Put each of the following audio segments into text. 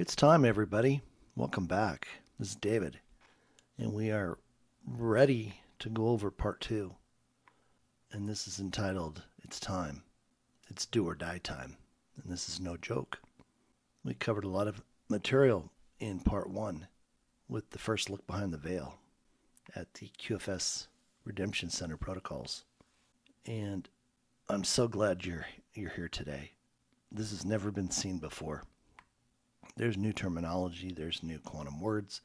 It's time, everybody. Welcome back. This is David, and we are ready to go over part two. And this is entitled, It's Time. It's do or die time. And this is no joke. We covered a lot of material in part one with the first look behind the veil at the QFS Redemption Center protocols. And I'm so glad you're here today. This has never been seen before. There's new terminology, there's new quantum words,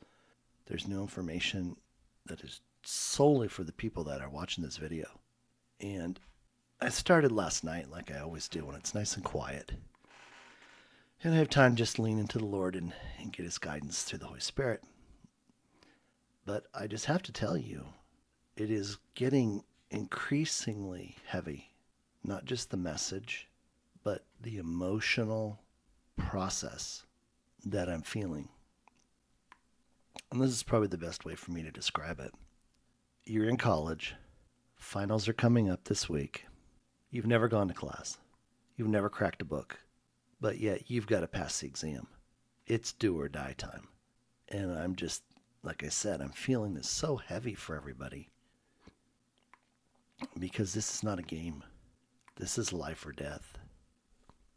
there's new information that is solely for the people that are watching this video. And I started last night like I always do when it's nice and quiet. And I have time just to lean into the Lord and get his guidance through the Holy Spirit. But I just have to tell you, it is getting increasingly heavy. Not just the message, but the emotional process that I'm feeling. And this is probably the best way for me to describe it. You're in college. Finals are coming up this week. You've never gone to class. You've never cracked a book. But yet you've got to pass the exam. It's do or die time. And I'm just, like I said, I'm feeling this so heavy for everybody. Because this is not a game. This is life or death.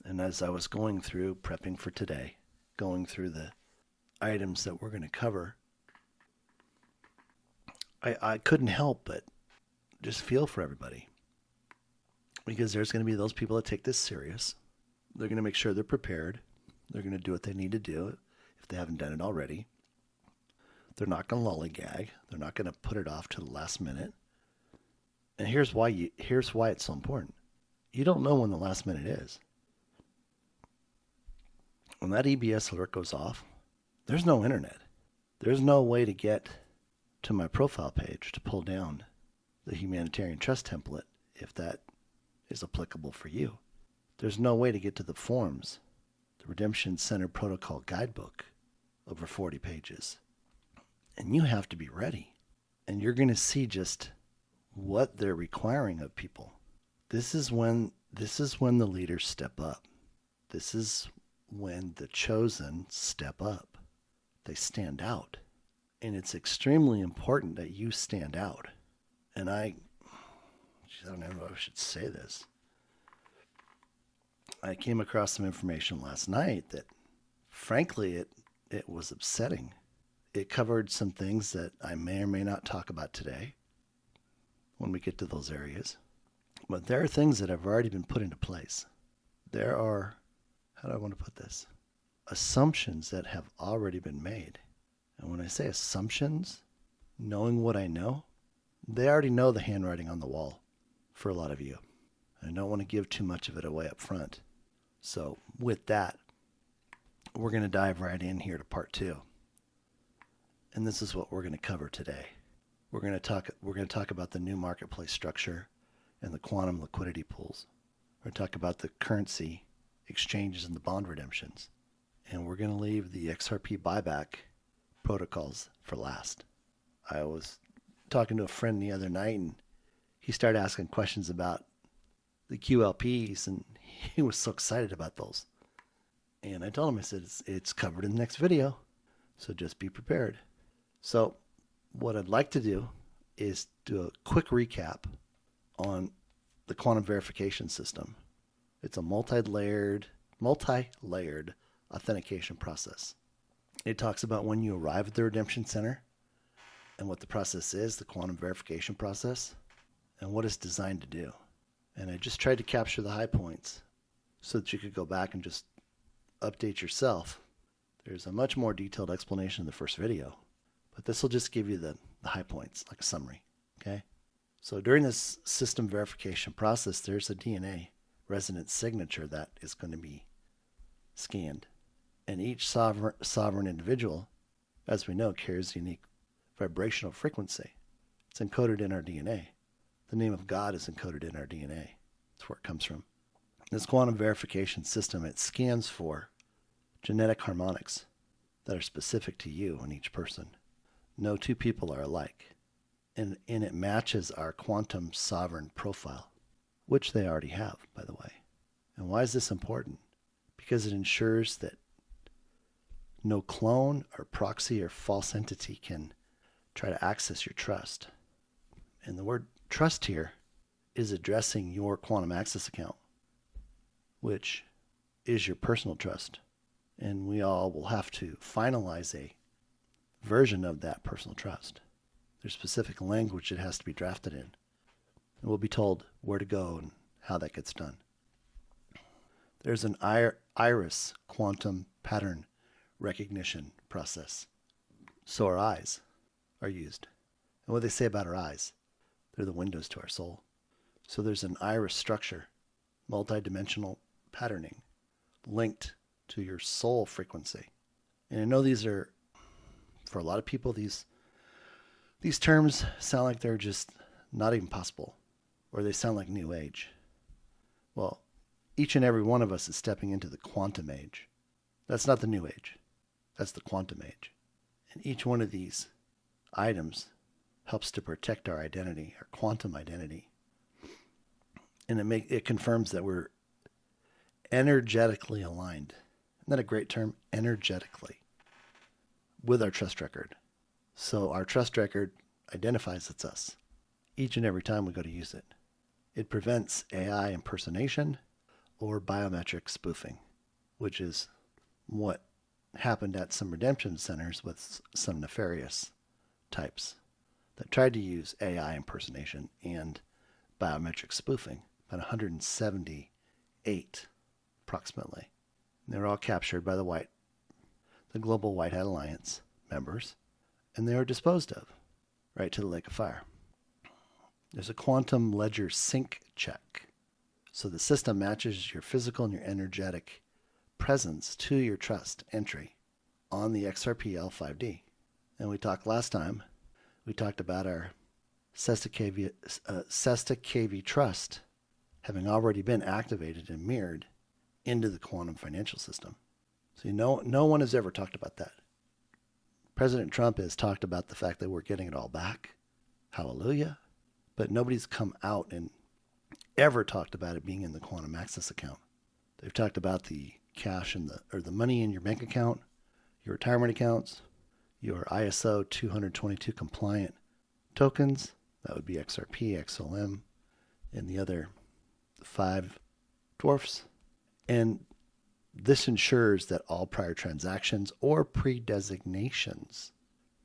And as I was going through prepping for today, going through the items that we're going to cover, I couldn't help but just feel for everybody. Because there's going to be those people that take this serious. They're going to make sure they're prepared. They're going to do what they need to do if they haven't done it already. They're not going to lollygag. They're not going to put it off to the last minute. And here's why it's so important. You don't know when the last minute is. When that EBS alert goes off, there's no internet. There's no way to get to my profile page to pull down the humanitarian trust template if that is applicable for you. There's no way to get to the forms, the Redemption Center Protocol Guidebook, over 40 pages. And you have to be ready. And you're going to see just what they're requiring of people. This is when the leaders step up. This is when the chosen step up. They stand out. And it's extremely important that you stand out. And I don't know if I should say this. I came across some information last night that, frankly, it was upsetting. It covered some things that I may or may not talk about today when we get to those areas. But there are things that have already been put into place. There are, how do I want to put this? Assumptions that have already been made. And when I say assumptions, knowing what I know, they already know the handwriting on the wall for a lot of you. I don't want to give too much of it away up front. So with that, we're going to dive right in here to part two. And this is what we're going to cover today. We're going to talk about the new marketplace structure and the quantum liquidity pools. We're going to talk about the currency exchanges and the bond redemptions. And we're going to leave the XRP buyback protocols for last. I was talking to a friend the other night, and he started asking questions about the QLPs, and he was so excited about those. And I told him, I said, it's covered in the next video, so just be prepared. So what I'd like to do is do a quick recap on the quantum verification system. It's a multi-layered authentication process. It talks about when you arrive at the Redemption Center and what the process is, the quantum verification process, and what it's designed to do. And I just tried to capture the high points so that you could go back and just update yourself. There's a much more detailed explanation in the first video, but this will just give you the high points, like a summary, okay? So during this system verification process, there's a DNA resonance signature that is going to be scanned. And each sovereign individual, as we know, carries a unique vibrational frequency. It's encoded in our DNA. The name of God is encoded in our DNA. That's where it comes from. This quantum verification system, it scans for genetic harmonics that are specific to you and each person. No two people are alike. And it matches our quantum sovereign profile, which they already have, by the way. And why is this important? Because it ensures that No clone or proxy or false entity can try to access your trust. And the word trust here is addressing your quantum access account, which is your personal trust. And we all will have to finalize a version of that personal trust. There's specific language that has to be drafted in. And we'll be told where to go and how that gets done. There's an iris quantum pattern recognition process. So our eyes are used. And what they say about our eyes, they're the windows to our soul. So there's an iris structure, multidimensional patterning, linked to your soul frequency. And I know these are, for a lot of people, these terms sound like they're just not even possible, or they sound like new age. Well, each and every one of us is stepping into the quantum age. That's not the new age. That's the quantum age. And each one of these items helps to protect our identity, our quantum identity. And it confirms that we're energetically aligned. Isn't that a great term? Energetically. With our trust record. So our trust record identifies it's us each and every time we go to use it. It prevents AI impersonation or biometric spoofing, which is what happened at some redemption centers with some nefarious types that tried to use AI impersonation and biometric spoofing. About 178 approximately. And they were all captured by the Global White Hat Alliance members, and they were disposed of right to the Lake of Fire. There's a quantum ledger sync check. So the system matches your physical and your energetic presence to your trust entry on the XRPL5D. And we talked last time, we talked about our Sesta KV trust having already been activated and mirrored into the quantum financial system. So no one has ever talked about that. President Trump has talked about the fact that we're getting it all back. Hallelujah. But nobody's come out and ever talked about it being in the quantum access account. They've talked about the cash and the money in your bank account, your retirement accounts, your ISO 222 compliant tokens. That would be XRP, XLM, and the other 5 dwarfs. And this ensures that all prior transactions or pre-designations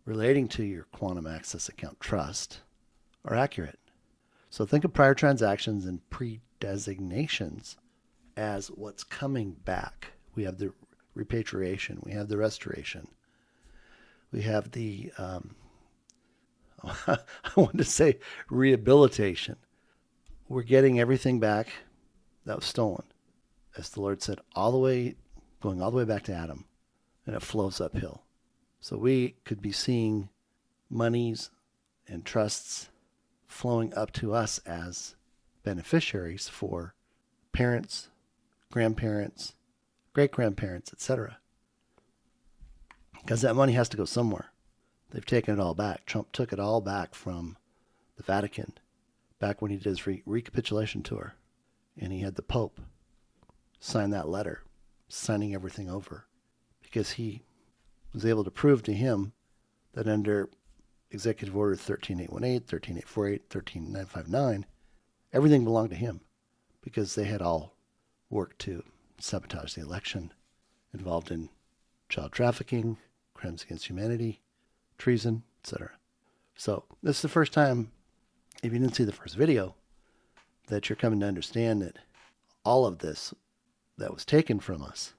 relating to your quantum access account trust are accurate. So think of prior transactions and pre-designations as what's coming back. We have the repatriation, we have the restoration, we have the, I want to say rehabilitation. We're getting everything back that was stolen. As the Lord said, going all the way back to Adam, and it flows uphill. So we could be seeing monies and trusts flowing up to us as beneficiaries for parents, grandparents, great-grandparents, etc. Because that money has to go somewhere. They've taken it all back. Trump took it all back from the Vatican back when he did his recapitulation tour. And he had the Pope sign that letter, signing everything over, because he was able to prove to him that under Executive Order 13818, 13848, 13959, everything belonged to him, because they had all worked to sabotage the election, involved in child trafficking, crimes against humanity, treason, etc. So this is the first time, if you didn't see the first video, that you're coming to understand that all of this that was taken from us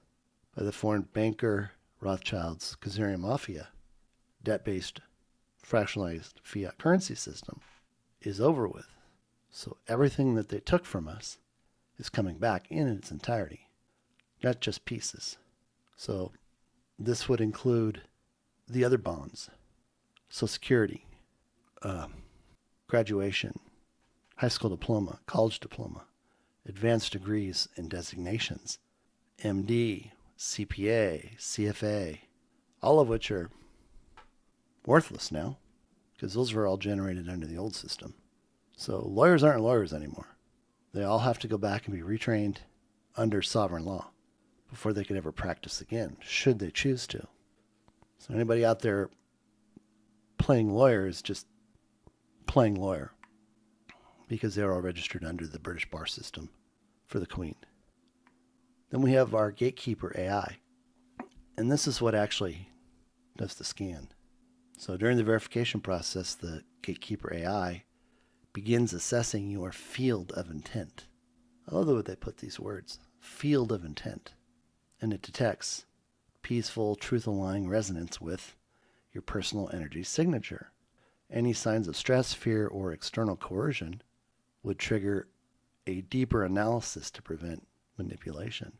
by the foreign banker, Rothschild's Khazarian Mafia, debt-based, fractionalized fiat currency system, is over with. So everything that they took from us is coming back in its entirety, not just pieces. So this would include the other bonds, Social Security, graduation, high school diploma, college diploma, advanced degrees and designations, MD, CPA, CFA, all of which are worthless now because those were all generated under the old system. So lawyers aren't lawyers anymore. They all have to go back and be retrained under sovereign law before they could ever practice again, should they choose to. So anybody out there playing lawyer is just playing lawyer because they're all registered under the British bar system for the Queen. Then we have our gatekeeper AI. And this is what actually does the scan. So during the verification process, the gatekeeper AI begins assessing your field of intent. I love the way they put these words, field of intent. And it detects peaceful, truth-aligned resonance with your personal energy signature. Any signs of stress, fear, or external coercion would trigger a deeper analysis to prevent manipulation.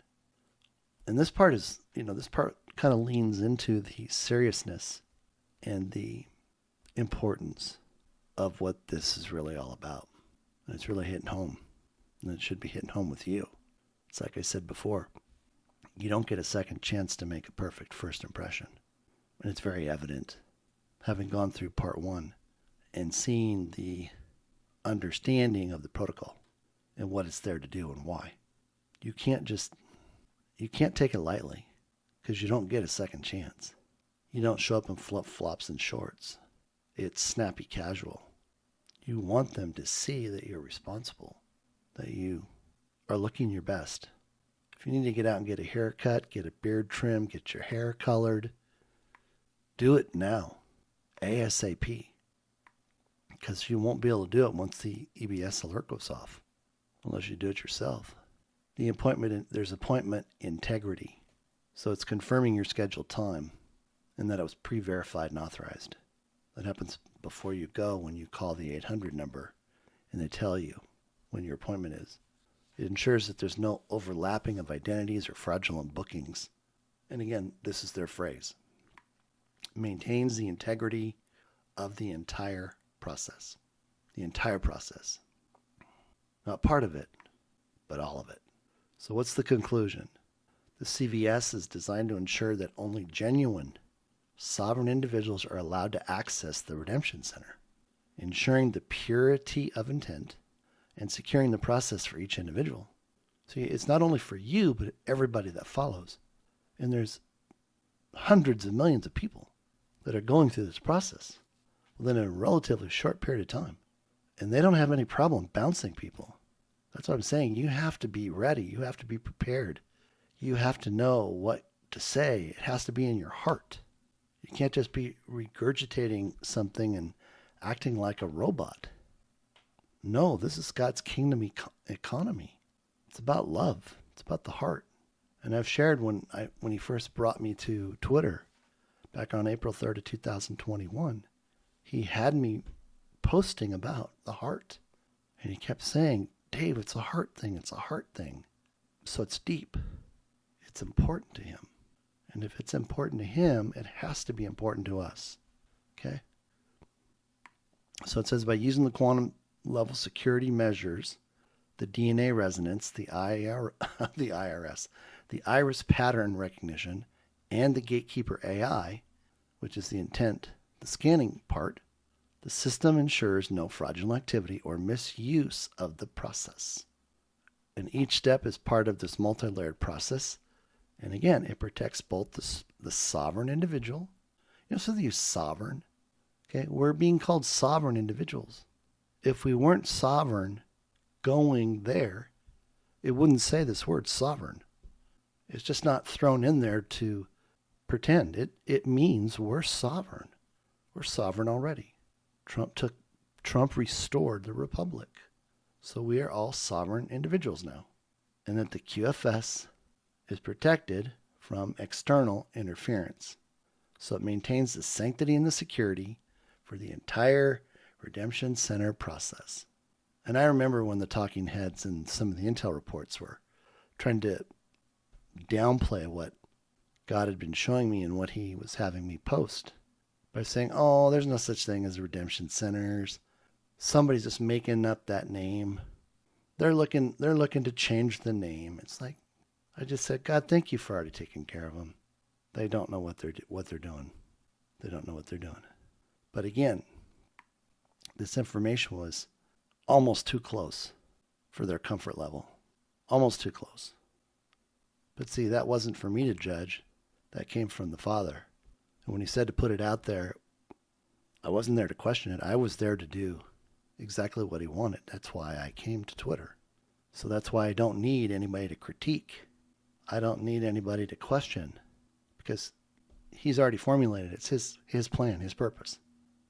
And this part is, this part kind of leans into the seriousness and the importance of what this is really all about. And it's really hitting home. And it should be hitting home with you. It's like I said before, you don't get a second chance to make a perfect first impression. And it's very evident, having gone through part 1 and seeing the understanding of the protocol and what it's there to do and why. You can't take it lightly because you don't get a second chance. You don't show up in flip-flops and shorts. It's snappy casual. You want them to see that you're responsible, that you are looking your best. If you need to get out and get a haircut, get a beard trim, get your hair colored, do it now, ASAP. Because you won't be able to do it once the EBS alert goes off, unless you do it yourself. There's appointment integrity. So it's confirming your scheduled time and that it was pre-verified and authorized. That happens before you go when you call the 800 number and they tell you when your appointment is. It ensures that there's no overlapping of identities or fraudulent bookings. And again, this is their phrase. Maintains the integrity of the entire process. The entire process. Not part of it, but all of it. So what's the conclusion? The CVS is designed to ensure that only genuine, sovereign individuals are allowed to access the Redemption Center, ensuring the purity of intent and securing the process for each individual. See, it's not only for you, but everybody that follows. And there's hundreds of millions of people that are going through this process within a relatively short period of time. And they don't have any problem bouncing people. That's what I'm saying. You have to be ready. You have to be prepared. You have to know what to say. It has to be in your heart. You can't just be regurgitating something and acting like a robot. No, this is God's kingdom economy. It's about love. It's about the heart. And I've shared when he first brought me to Twitter back on April 3rd of 2021, he had me posting about the heart. And he kept saying, Dave, it's a heart thing. It's a heart thing. So it's deep. It's important to him. And if it's important to him, it has to be important to us. Okay? So it says by using the quantum level security measures, the DNA resonance, the IRS, the iris pattern recognition, and the gatekeeper AI, which is the intent, the scanning part, the system ensures no fraudulent activity or misuse of the process. And each step is part of this multi-layered process. And again, it protects both the sovereign individual. So they use sovereign. Okay, we're being called sovereign individuals. If we weren't sovereign going there, it wouldn't say this word sovereign. It's just not thrown in there to pretend. It means we're sovereign. We're sovereign already. Trump restored the republic. So we are all sovereign individuals now. And that the QFS is protected from external interference. So it maintains the sanctity and the security for the entire Redemption Center process. And I remember when the talking heads and some of the intel reports were trying to downplay what God had been showing me and what he was having me post by saying, oh, there's no such thing as redemption centers. Somebody's just making up that name. They're looking to change the name. It's like, I just said, God, thank you for already taking care of them. They don't know what they're doing. They don't know what they're doing. But again, this information was almost too close for their comfort level. Almost too close. But see, that wasn't for me to judge. That came from the Father. And when he said to put it out there, I wasn't there to question it. I was there to do exactly what he wanted. That's why I came to Twitter. So that's why I don't need anybody to critique. I don't need anybody to question, because he's already formulated. It's his plan, his purpose.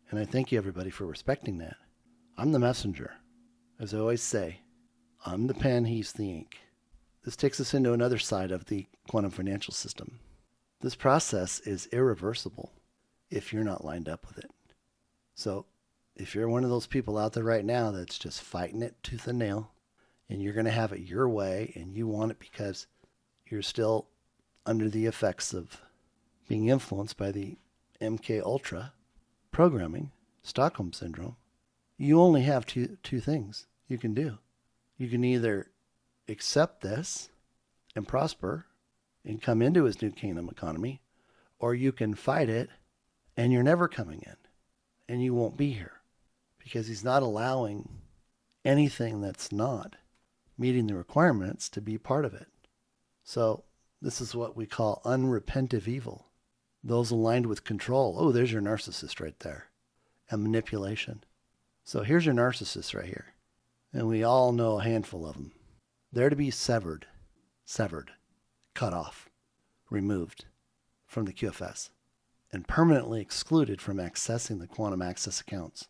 And I thank you, everybody, for respecting that. I'm the messenger. As I always say, I'm the pen, he's the ink. This takes us into another side of the quantum financial system. This process is irreversible if you're not lined up with it. So if you're one of those people out there right now that's just fighting it tooth and nail, and you're going to have it your way, and you want it because you're still under the effects of being influenced by the MK Ultra programming, Stockholm Syndrome, you only have two things you can do. You can either accept this and prosper and come into his new kingdom economy, or you can fight it and you're never coming in and you won't be here, because he's not allowing anything that's not meeting the requirements to be part of it. So this is what we call unrepentive evil. Those aligned with control. Oh, there's your narcissist right there. And manipulation. So here's your narcissist right here. And we all know a handful of them. They're to be severed, cut off, removed from the QFS, and permanently excluded from accessing the quantum access accounts.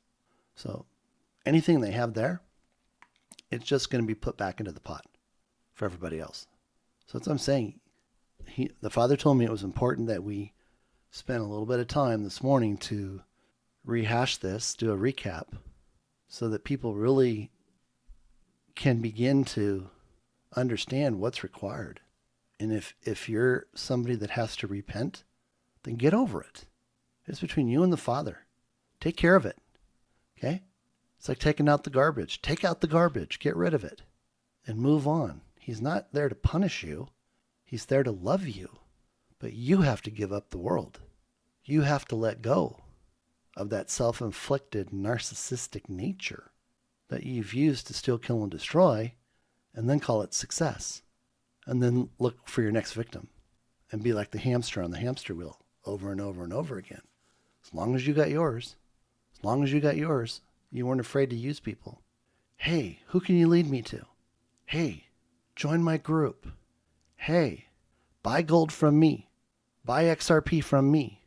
So anything they have there, it's just going to be put back into the pot for everybody else. So that's what I'm saying. The Father told me it was important that we spend a little bit of time this morning to rehash this, do a recap, so that people really can begin to understand what's required. And if you're somebody that has to repent, then get over it. It's between you and the Father. Take care of it. Okay? It's like taking out the garbage. Take out the garbage. Get rid of it. And move on. He's not there to punish you. He's there to love you. But you have to give up the world. You have to let go of that self-inflicted narcissistic nature that you've used to steal, kill, and destroy, and then call it success. And then look for your next victim and be like the hamster on the hamster wheel over and over and over again. As long as you got yours, you weren't afraid to use people. Hey, who can you lead me to? Hey, join my group. Hey, buy gold from me. Buy XRP from me.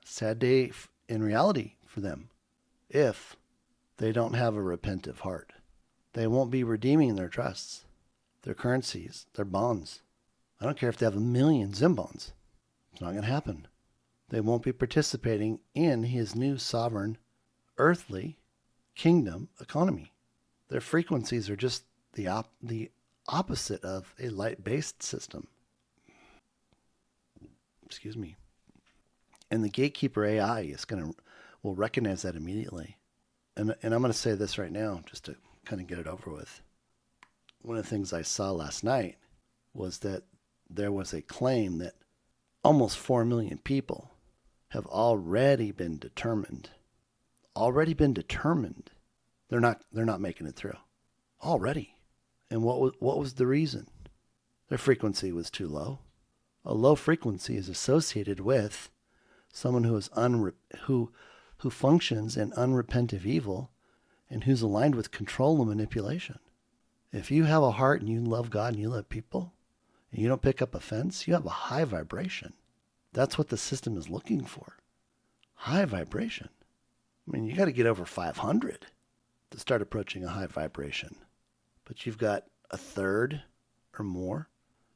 Sad day in reality for them if they don't have a repentive heart. They won't be redeeming their trusts, their currencies, their bonds. I don't care if they have 1 million Zim bonds. It's not going to happen. They won't be participating in his new sovereign, earthly kingdom economy. Their frequencies are just the opposite of a light-based system. Excuse me. And the gatekeeper AI will recognize that immediately. And I'm going to say this right now, just to kind of get it over with. One of the things I saw last night was that there was a claim that almost 4 million people have already been determined. They're not making it through. Already. And what was the reason? Their frequency was too low. A low frequency is associated with someone who is who functions in unrepentive evil and who's aligned with control and manipulation. If you have a heart and you love God and you love people and you don't pick up offense, you have a high vibration. That's what the system is looking for. High vibration. I mean, you got to get over 500 to start approaching a high vibration. But you've got a third or more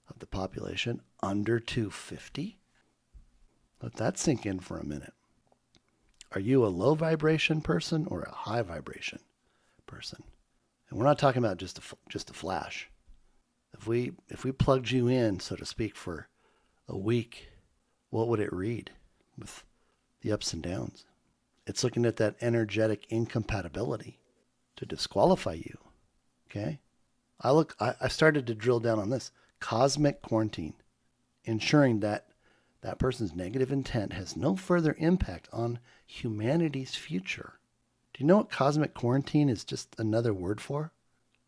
of the population under 250. Let that sink in for a minute. Are you a low vibration person or a high vibration person? And we're not talking about just a flash. If we plugged you in, so to speak, for a week, what would it read with the ups and downs? It's looking at that energetic incompatibility to disqualify you. Okay? I started to drill down on this. Cosmic quarantine, ensuring that that person's negative intent has no further impact on humanity's future. Do you know what cosmic quarantine is just another word for?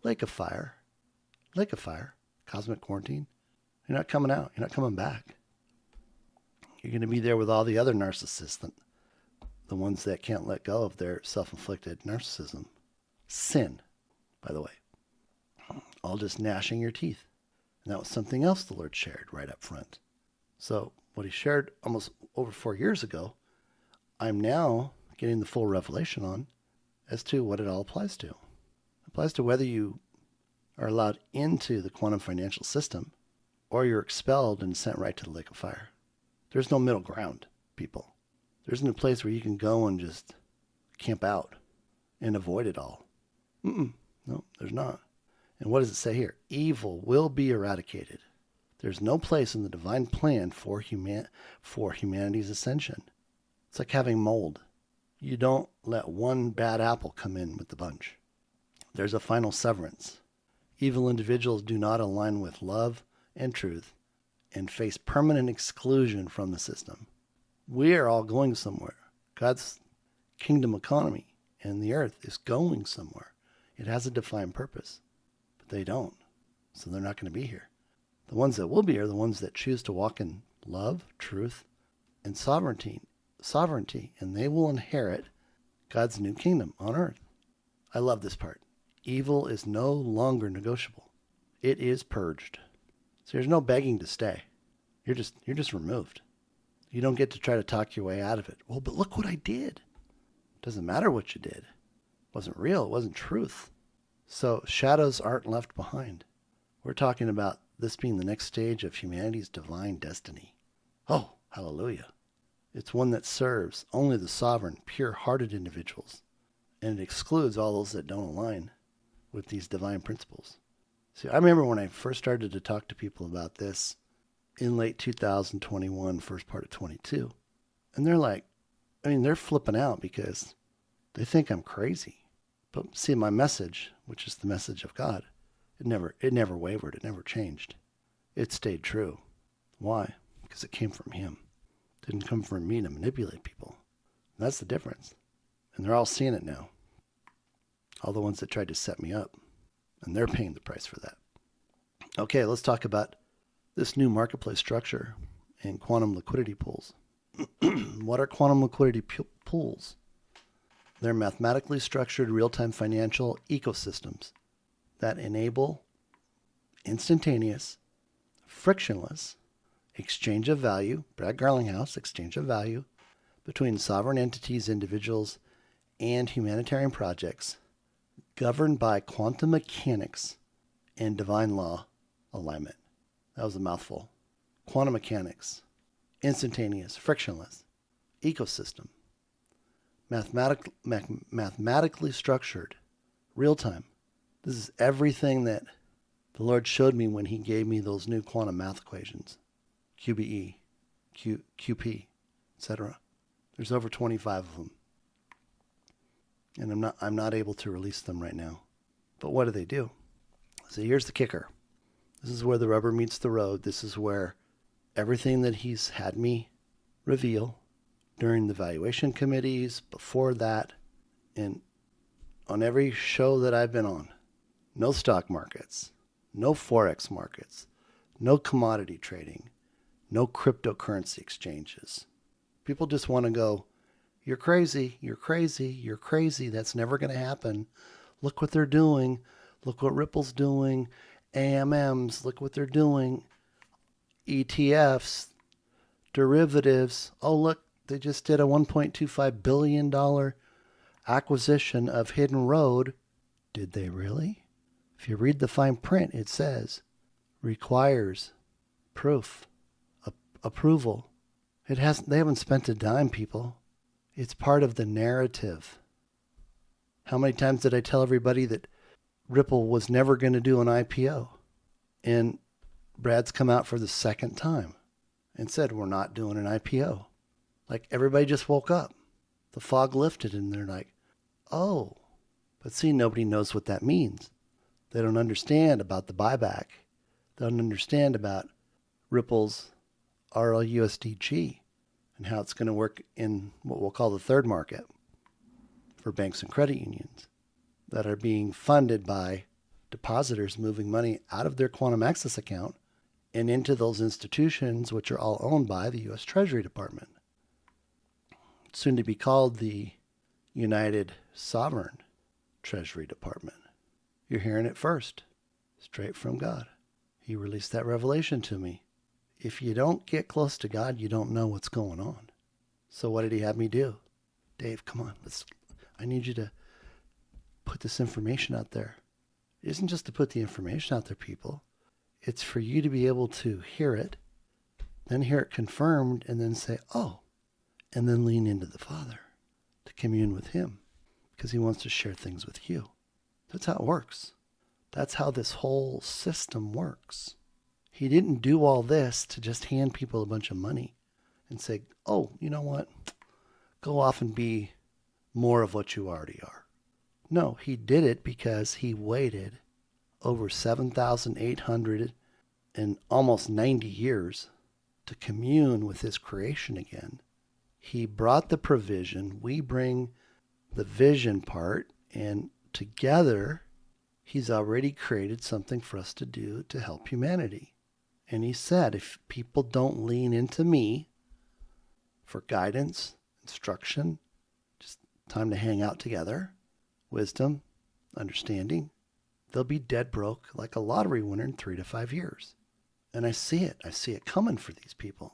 Lake of fire. Lake of fire. Cosmic quarantine. You're not coming out. You're not coming back. You're going to be there with all the other narcissists, the ones that can't let go of their self-inflicted narcissism. Sin, by the way. All just gnashing your teeth. And that was something else the Lord shared right up front. So what he shared almost over 4 years ago, I'm now getting the full revelation on as to what it all applies to. It applies to whether you are allowed into the quantum financial system or you're expelled and sent right to the lake of fire. There's no middle ground, people. There isn't a place where you can go and just camp out and avoid it all. No, there's not. And what does it say here? Evil will be eradicated. There's no place in the divine plan for humanity's ascension. It's like having mold. You don't let one bad apple come in with the bunch. There's a final severance. Evil individuals do not align with love and truth and face permanent exclusion from the system. We are all going somewhere. God's kingdom economy and the earth is going somewhere. It has a defined purpose, but they don't. So they're not going to be here. The ones that will be are the ones that choose to walk in love, truth, and sovereignty, and they will inherit God's new kingdom on earth. I love this part. Evil is no longer negotiable. It is purged. So there's no begging to stay. You're just removed. You don't get to try to talk your way out of it. Well, but look what I did. It doesn't matter what you did. It wasn't real. It wasn't truth. So shadows aren't left behind. We're talking about this being the next stage of humanity's divine destiny. Oh, hallelujah. It's one that serves only the sovereign, pure-hearted individuals, and it excludes all those that don't align with these divine principles. See, I remember when I first started to talk to people about this in late 2021, first part of 22, and they're flipping out because they think I'm crazy. But see, my message, which is the message of God, it never wavered. It never changed. It stayed true. Why? Because it came from him. It didn't come from me to manipulate people. And that's the difference. And they're all seeing it now. All the ones that tried to set me up. And they're paying the price for that. Okay, let's talk about this new marketplace structure and quantum liquidity pools. What are quantum liquidity pools? They're mathematically structured real-time financial ecosystems that enable instantaneous, frictionless exchange of value, Brad Garlinghouse, exchange of value between sovereign entities, individuals, and humanitarian projects governed by quantum mechanics and divine law alignment. That was a mouthful. Quantum mechanics, instantaneous, frictionless ecosystem, mathematically structured, real-time. This is everything that the Lord showed me when he gave me those new quantum math equations, QBE, QP, etc. There's over 25 of them. And I'm not able to release them right now. But what do? So here's the kicker. This is where the rubber meets the road. This is where everything that he's had me reveal during the valuation committees, before that, and on every show that I've been on. No stock markets, no forex markets, no commodity trading, no cryptocurrency exchanges. People just want to go, you're crazy, you're crazy, you're crazy. That's never going to happen. Look what they're doing. Look what Ripple's doing. AMMs, look what they're doing. ETFs, derivatives. Oh, look, they just did a $1.25 billion acquisition of Hidden Road. Did they really? If you read the fine print, it says, requires proof, approval. They haven't spent a dime, people. It's part of the narrative. How many times did I tell everybody that Ripple was never going to do an IPO? And Brad's come out for the second time and said, we're not doing an IPO. Like everybody just woke up. The fog lifted and they're like, oh, but see, nobody knows what that means. They don't understand about the buyback. They don't understand about Ripple's RLUSDG and how it's going to work in what we'll call the third market for banks and credit unions that are being funded by depositors moving money out of their quantum access account and into those institutions, which are all owned by the U.S. Treasury Department, soon to be called the United Sovereign Treasury Department. You're hearing it first, straight from God. He released that revelation to me. If you don't get close to God, you don't know what's going on. So what did he have me do? Dave, come on, I need you to put this information out there. It isn't just to put the information out there, people. It's for you to be able to hear it, then hear it confirmed, and then say, oh, and then lean into the Father to commune with him because he wants to share things with you. That's how it works. That's how this whole system works. He didn't do all this to just hand people a bunch of money and say, oh, you know what? Go off and be more of what you already are. No, he did it because he waited over 7,800 and almost 90 years to commune with his creation again. He brought the provision. We bring the vision part, and together he's already created something for us to do to help humanity. And he said, if people don't lean into me for guidance, instruction, just time to hang out together, wisdom, understanding, they'll be dead broke like a lottery winner in 3 to 5 years. And I see it. I see it coming for these people.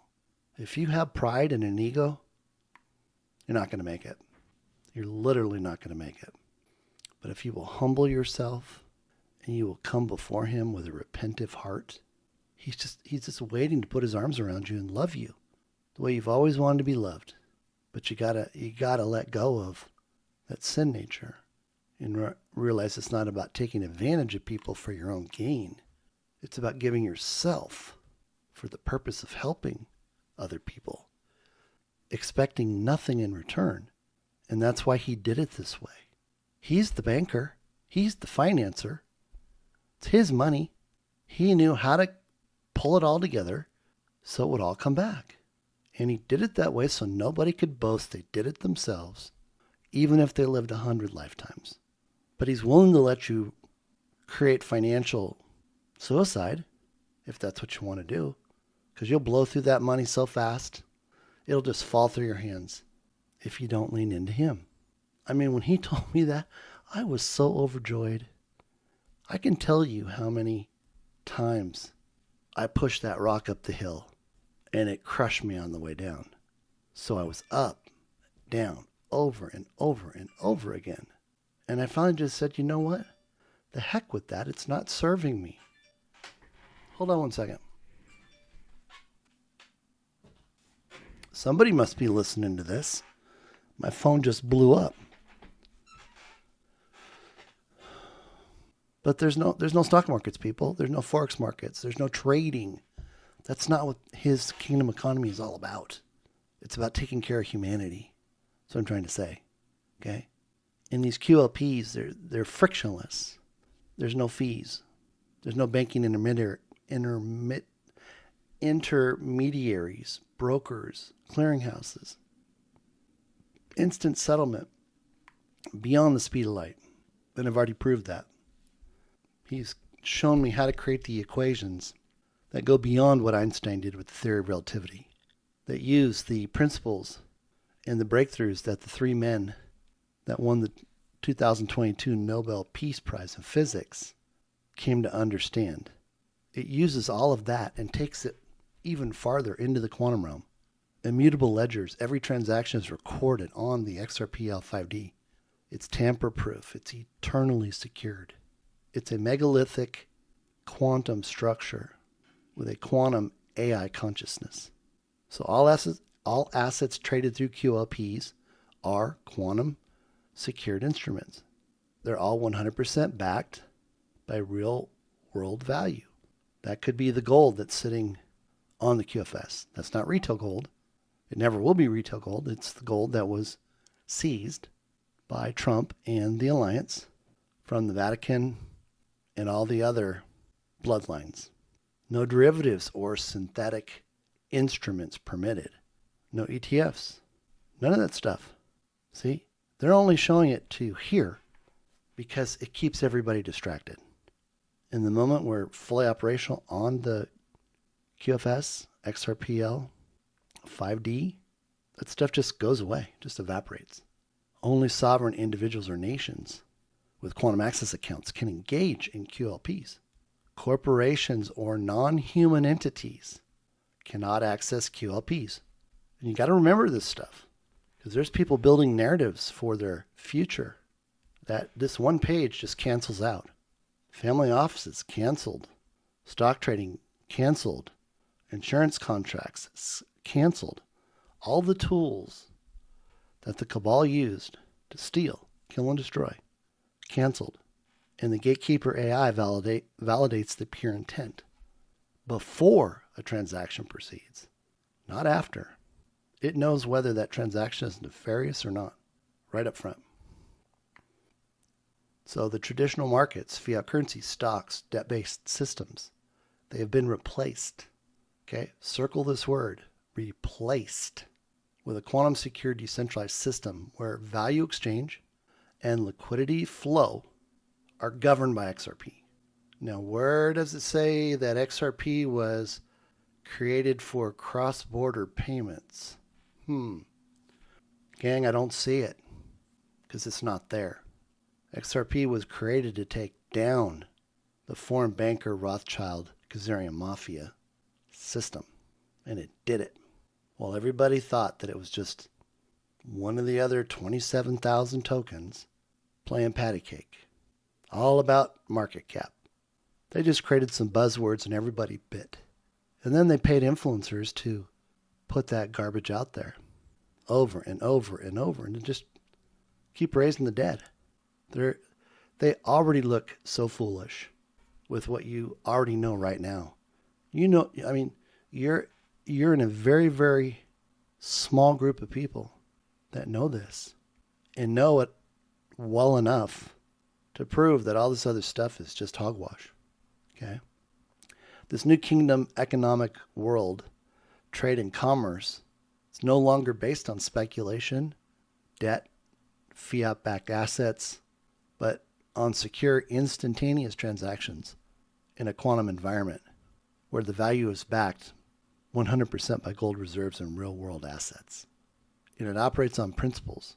If you have pride and an ego, you're not going to make it. You're literally not going to make it. But if you will humble yourself and you will come before him with a repentive heart, he's just waiting to put his arms around you and love you the way you've always wanted to be loved. But you gotta let go of that sin nature and realize it's not about taking advantage of people for your own gain. It's about giving yourself for the purpose of helping other people, expecting nothing in return. And that's why he did it this way. He's the banker. He's the financer. It's his money. He knew how to pull it all together so it would all come back. And he did it that way so nobody could boast they did it themselves, even if they lived 100 lifetimes. But he's willing to let you create financial suicide if that's what you want to do, because you'll blow through that money so fast, it'll just fall through your hands if you don't lean into him. I mean, when he told me that, I was so overjoyed. I can tell you how many times I pushed that rock up the hill and it crushed me on the way down. So I was up, down, over and over and over again. And I finally just said, you know what? The heck with that. It's not serving me. Hold on one second. Somebody must be listening to this. My phone just blew up. But there's no stock markets, people. There's no forex markets. There's no trading. That's not what his kingdom economy is all about. It's about taking care of humanity. That's what I'm trying to say. Okay? And these QLPs, they're frictionless. There's no fees. There's no banking intermediaries, brokers, clearinghouses. Instant settlement beyond the speed of light. And I've already proved that. He's shown me how to create the equations that go beyond what Einstein did with the theory of relativity, that use the principles and the breakthroughs that the 3 men that won the 2022 Nobel Peace Prize in Physics came to understand. It uses all of that and takes it even farther into the quantum realm. Immutable ledgers, every transaction is recorded on the XRPL 5D. It's tamper-proof. It's eternally secured. It's a megalithic quantum structure with a quantum AI consciousness. So all assets traded through QLPs are quantum secured instruments. They're all 100% backed by real world value. That could be the gold that's sitting on the QFS. That's not retail gold. It never will be retail gold. It's the gold that was seized by Trump and the Alliance from the Vatican and all the other bloodlines. No derivatives or synthetic instruments permitted. No ETFs. None of that stuff. See? They're only showing it to here because it keeps everybody distracted. In the moment we're fully operational on the QFS, XRPL, 5D, that stuff just goes away, just evaporates. Only sovereign individuals or nations with quantum access accounts can engage in QLPs. Corporations or non-human entities cannot access QLPs. And you got to remember this stuff because there's people building narratives for their future that this one page just cancels out. Family offices canceled. Stock trading canceled. Insurance contracts canceled. All the tools that the cabal used to steal, kill, and destroy, canceled. And the gatekeeper AI validates the pure intent before a transaction proceeds, not after. It knows whether that transaction is nefarious or not, right up front. So the traditional markets, fiat currency, stocks, debt-based systems, they have been replaced. Okay, circle this word, replaced, with a quantum secure decentralized system where value exchange and liquidity flow are governed by XRP. Now, where does it say that XRP was created for cross-border payments? Gang, I don't see it because it's not there. XRP was created to take down the foreign banker Rothschild Khazarian mafia system, and it did it. While everybody thought that it was just one of the other 27,000 tokens playing patty cake, all about market cap. They just created some buzzwords and everybody bit. And then they paid influencers to put that garbage out there over and over and over and just keep raising the dead. They already look so foolish with what you already know right now. You know, I mean, you're in a very, very small group of people that know this and know it well enough to prove that all this other stuff is just hogwash. Okay? This new kingdom economic world, trade and commerce, is no longer based on speculation, debt, fiat-backed assets, but on secure, instantaneous transactions in a quantum environment where the value is backed 100% by gold reserves and real-world assets. And it operates on principles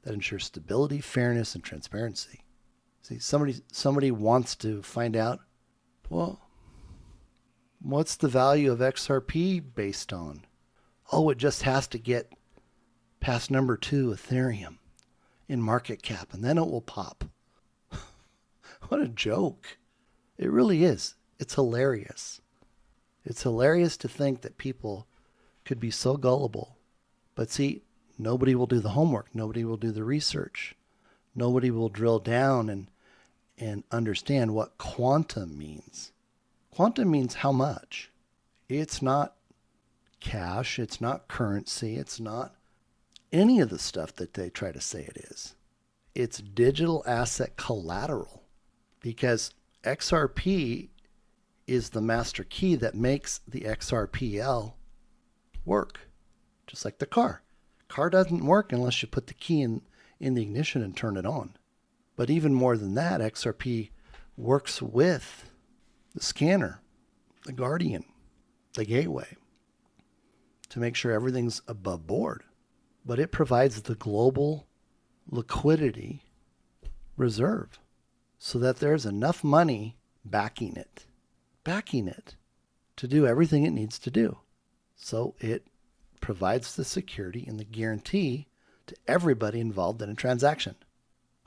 that ensure stability, fairness, and transparency. See, somebody wants to find out, well, what's the value of XRP based on? Oh, it just has to get past number 2 Ethereum in market cap, and then it will pop. What a joke. It really is. It's hilarious. It's hilarious to think that people could be so gullible. But see, nobody will do the homework. Nobody will do the research. Nobody will drill down and understand what quantum means. Quantum means how much. It's not cash. It's not currency. It's not any of the stuff that they try to say it is. It's digital asset collateral, because XRP is the master key that makes the XRPL work. Just like the car. Car doesn't work unless you put the key in the ignition and turn it on. But even more than that, XRP works with the scanner, the guardian, the gateway, to make sure everything's above board. But it provides the global liquidity reserve so that there's enough money backing it to do everything it needs to do. So it provides the security and the guarantee to everybody involved in a transaction.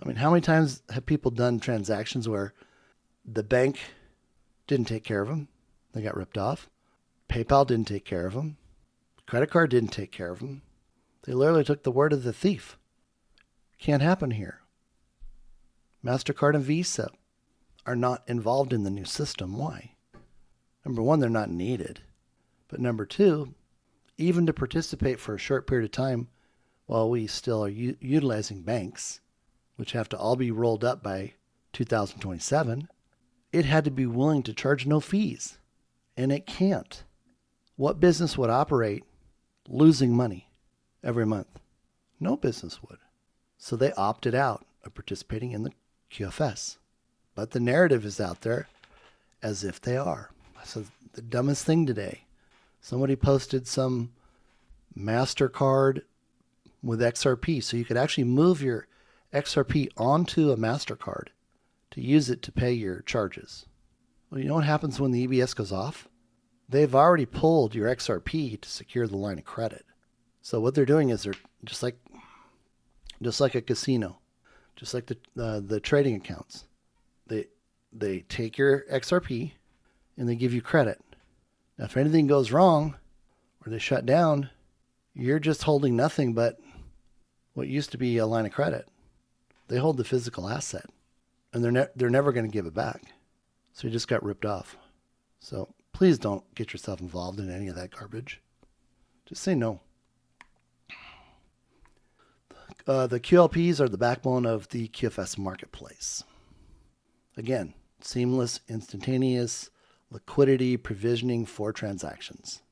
I mean, how many times have people done transactions where the bank didn't take care of them? They got ripped off. PayPal didn't take care of them. Credit card didn't take care of them. They literally took the word of the thief. Can't happen here. MasterCard and Visa are not involved in the new system. Why? Number one, they're not needed. But number two, even to participate for a short period of time while we still are utilizing banks, which have to all be rolled up by 2027, it had to be willing to charge no fees. And it can't. What business would operate losing money every month? No business would. So they opted out of participating in the QFS. But the narrative is out there as if they are. So the dumbest thing today. Somebody posted some MasterCard with XRP, so you could actually move your XRP onto a MasterCard to use it to pay your charges. Well, you know what happens when the EBS goes off? They've already pulled your XRP to secure the line of credit. So what they're doing is they're just like a casino, just like the trading accounts. They take your XRP and they give you credit. Now, if anything goes wrong or they shut down, you're just holding nothing but what used to be a line of credit. They hold the physical asset, and they're never going to give it back. So you just got ripped off. So please don't get yourself involved in any of that garbage. Just say no. The QLPs are the backbone of the QFS marketplace. Again, seamless, instantaneous liquidity provisioning for transactions.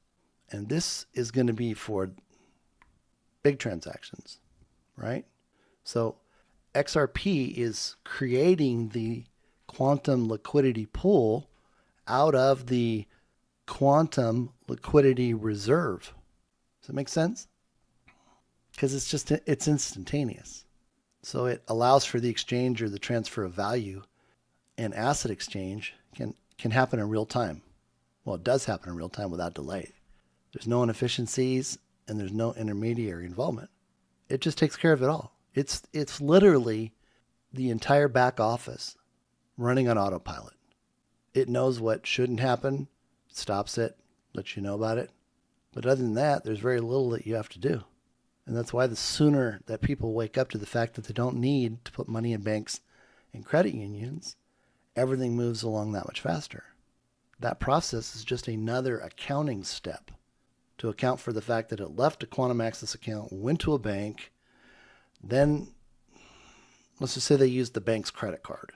And this is going to be for big transactions, right? So XRP is creating the quantum liquidity pool out of the quantum liquidity reserve. Does that make sense? Because it's instantaneous. So it allows for the exchange or the transfer of value, and asset exchange can happen in real time. Well, it does happen in real time without delay. There's no inefficiencies and there's no intermediary involvement. It just takes care of it all. It's literally the entire back office running on autopilot. It knows what shouldn't happen, stops it, lets you know about it. But other than that, there's very little that you have to do. And that's why the sooner that people wake up to the fact that they don't need to put money in banks and credit unions, everything moves along that much faster. That process is just another accounting step to account for the fact that it left a quantum access account, went to a bank, then let's just say they used the bank's credit card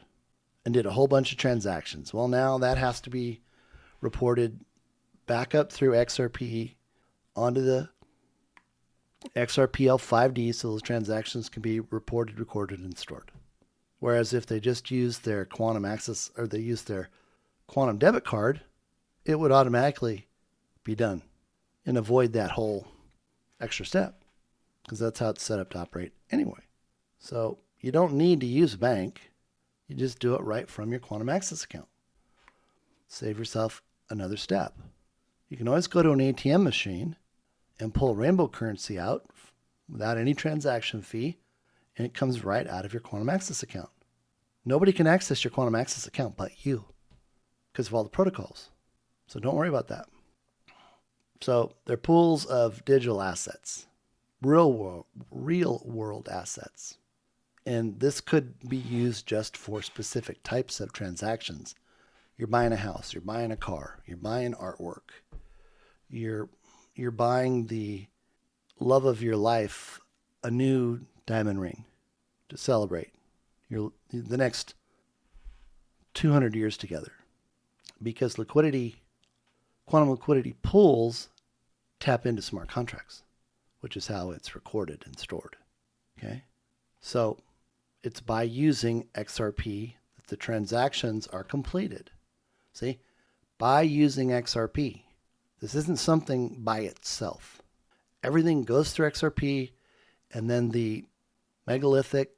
and did a whole bunch of transactions. Well, now that has to be reported back up through XRP onto the XRPL 5D so those transactions can be reported, recorded, and stored. Whereas if they just use their quantum access or they use their quantum debit card, it would automatically be done and avoid that whole extra step because that's how it's set up to operate anyway. So you don't need to use a bank. You just do it right from your quantum access account. Save yourself another step. You can always go to an ATM machine and pull rainbow currency out without any transaction fee, and it comes right out of your quantum access account. Nobody can access your quantum access account but you because of all the protocols. So don't worry about that. So they're pools of digital assets, real world assets. And this could be used just for specific types of transactions. You're buying a house, you're buying a car, you're buying artwork, you're buying the love of your life, a new diamond ring to celebrate the next 200 years together. Because quantum liquidity pools tap into smart contracts, which is how it's recorded and stored. Okay? So it's by using XRP that the transactions are completed. See? By using XRP. This isn't something by itself. Everything goes through XRP, and then the megalithic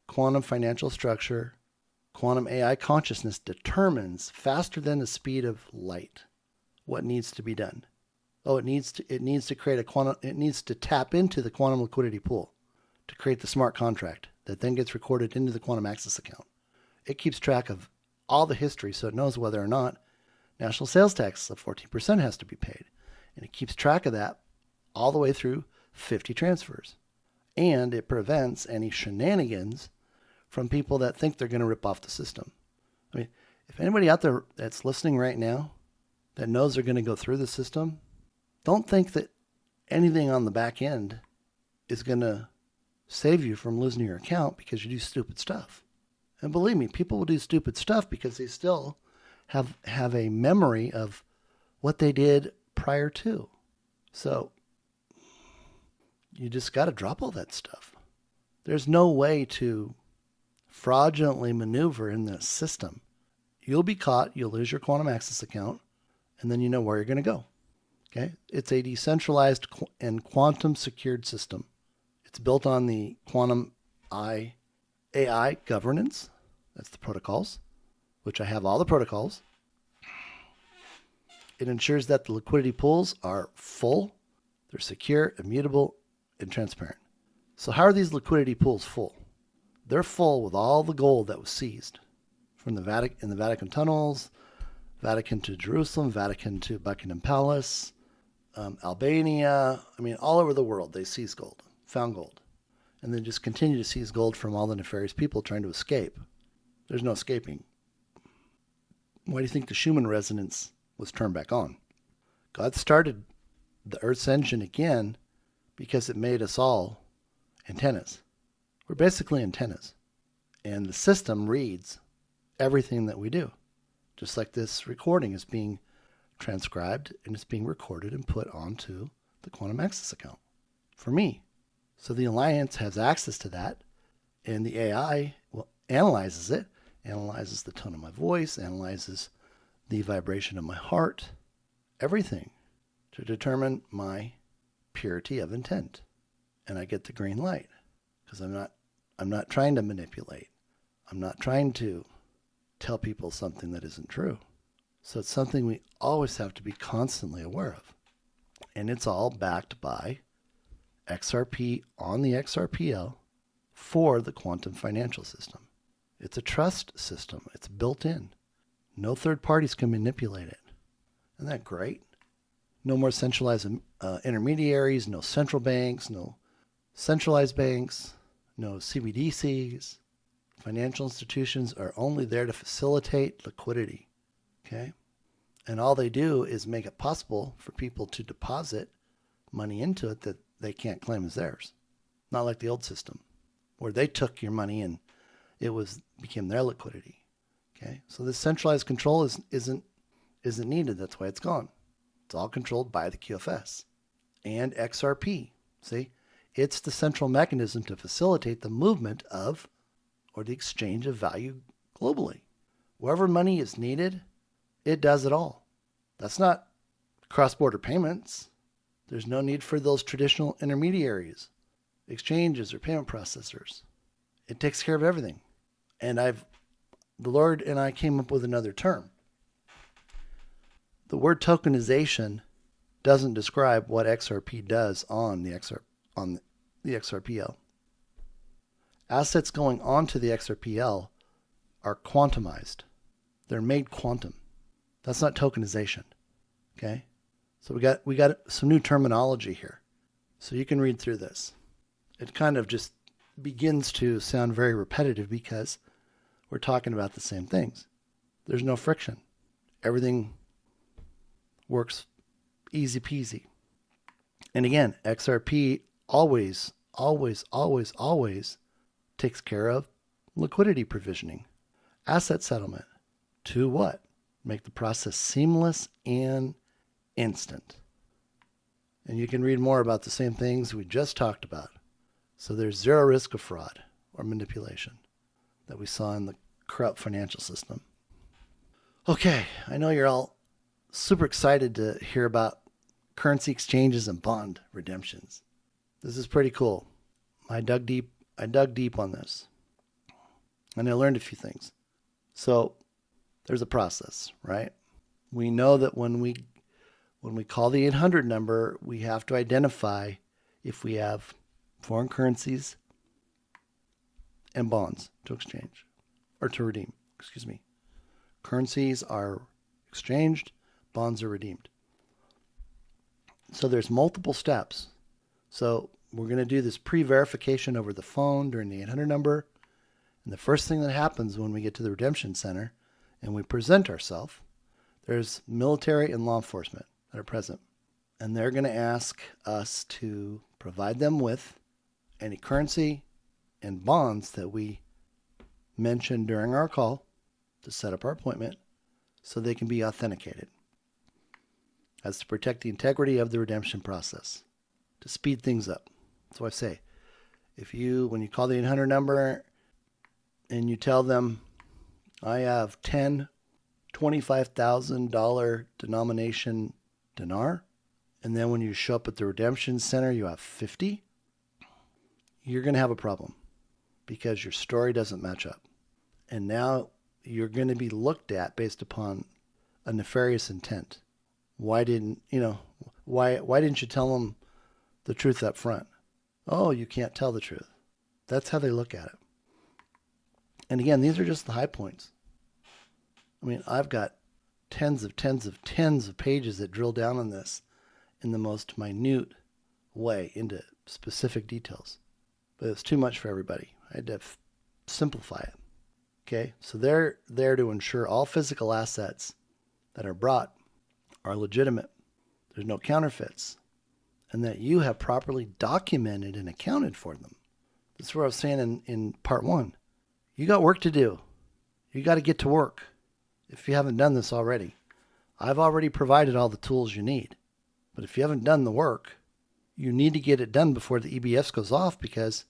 quantum financial structure, quantum AI consciousness determines faster than the speed of light what needs to be done. Oh, it needs to create it needs to tap into the quantum liquidity pool to create the smart contract that then gets recorded into the quantum access account. It keeps track of all the history so it knows whether or not national sales tax of 14% has to be paid. And it keeps track of that all the way through 50 transfers. And it prevents any shenanigans from people that think they're going to rip off the system. I mean, if anybody out there that's listening right now that knows they're going to go through the system, don't think that anything on the back end is going to save you from losing your account because you do stupid stuff. And believe me, people will do stupid stuff because they still have a memory of what they did prior to. So you just got to drop all that stuff. There's no way to fraudulently maneuver in this system. You'll be caught, you'll lose your quantum access account, and then you know where you're going to go. Okay? It's a decentralized and quantum secured system. It's built on the quantum AI governance. That's the protocols, which I have all the protocols. It ensures that the liquidity pools are full, they're secure, immutable, and transparent. So how are these liquidity pools full? They're full with all the gold that was seized from the Vatican, in the Vatican tunnels, Vatican to Jerusalem, Vatican to Buckingham Palace, Albania. I mean, all over the world, they seized gold, found gold, and then just continue to seize gold from all the nefarious people trying to escape. There's no escaping. Why do you think the Schumann resonance was turned back on? God started the Earth's engine again because it made us all antennas. We're basically antennas. And the system reads everything that we do. Just like this recording is being transcribed and it's being recorded and put onto the Quantum Access account for me. So the Alliance has access to that, and the AI analyzes it, analyzes the tone of my voice, analyzes the vibration of my heart, everything to determine my purity of intent. And I get the green light because I'm not trying to manipulate. I'm not trying to tell people something that isn't true. So it's something we always have to be constantly aware of. And it's all backed by XRP on the XRPL for the quantum financial system. It's a trust system. It's built in. No third parties can manipulate it. Isn't that great? No more centralized intermediaries, no central banks, no centralized banks, no CBDCs. Financial institutions are only there to facilitate liquidity. Okay? And all they do is make it possible for people to deposit money into it that they can't claim as theirs. Not like the old system, where they took your money and it became their liquidity. Okay? So this centralized control isn't needed. That's why it's gone. It's all controlled by the QFS and XRP. See? It's the central mechanism to facilitate the movement of or the exchange of value globally. Wherever money is needed, it does it all. That's not cross-border payments. There's no need for those traditional intermediaries, exchanges, or payment processors. It takes care of everything. And the Lord and I came up with another term. The word tokenization doesn't describe what XRP does on the XRPL. Assets going onto the XRPL are quantumized. They're made quantum. That's not tokenization. Okay? So we got some new terminology here. So you can read through this. It kind of just begins to sound very repetitive because we're talking about the same things. There's no friction. Everything works easy peasy. And again, XRP always takes care of liquidity provisioning, asset settlement. To what? Make the process seamless and instant. And you can read more about the same things we just talked about. So there's zero risk of fraud or manipulation that we saw in the corrupt financial system. Okay, I know you're all super excited to hear about currency exchanges and bond redemptions. This is pretty cool. I dug deep on this, and I learned a few things. So there's a process, right? We know that when we call the 800 number, we have to identify if we have foreign currencies and bonds to exchange or to redeem. Currencies are exchanged, bonds are redeemed. So there's multiple steps. So we're going to do this pre-verification over the phone during the 800 number. And the first thing that happens when we get to the redemption center and we present ourselves, there's military and law enforcement that are present. And they're going to ask us to provide them with any currency and bonds that we mentioned during our call to set up our appointment so they can be authenticated. That's to protect the integrity of the redemption process, to speed things up. So I say, when you call the 800 number and you tell them, I have 10 $25,000 denomination dinar, and then when you show up at the redemption center, you have 50, you're going to have a problem because your story doesn't match up. And now you're going to be looked at based upon a nefarious intent. Why didn't you tell them the truth up front? Oh, you can't tell the truth. That's how they look at it. And again, these are just the high points. I mean, I've got tens of pages that drill down on this in the most minute way into specific details. But it's too much for everybody. I had to simplify it. Okay, so they're there to ensure all physical assets that are brought are legitimate. There's no counterfeits. And that you have properly documented and accounted for them. This is what I was saying in part 1. You got work to do. You got to get to work. If you haven't done this already, I've already provided all the tools you need. But if you haven't done the work, you need to get it done before the EBS goes off, because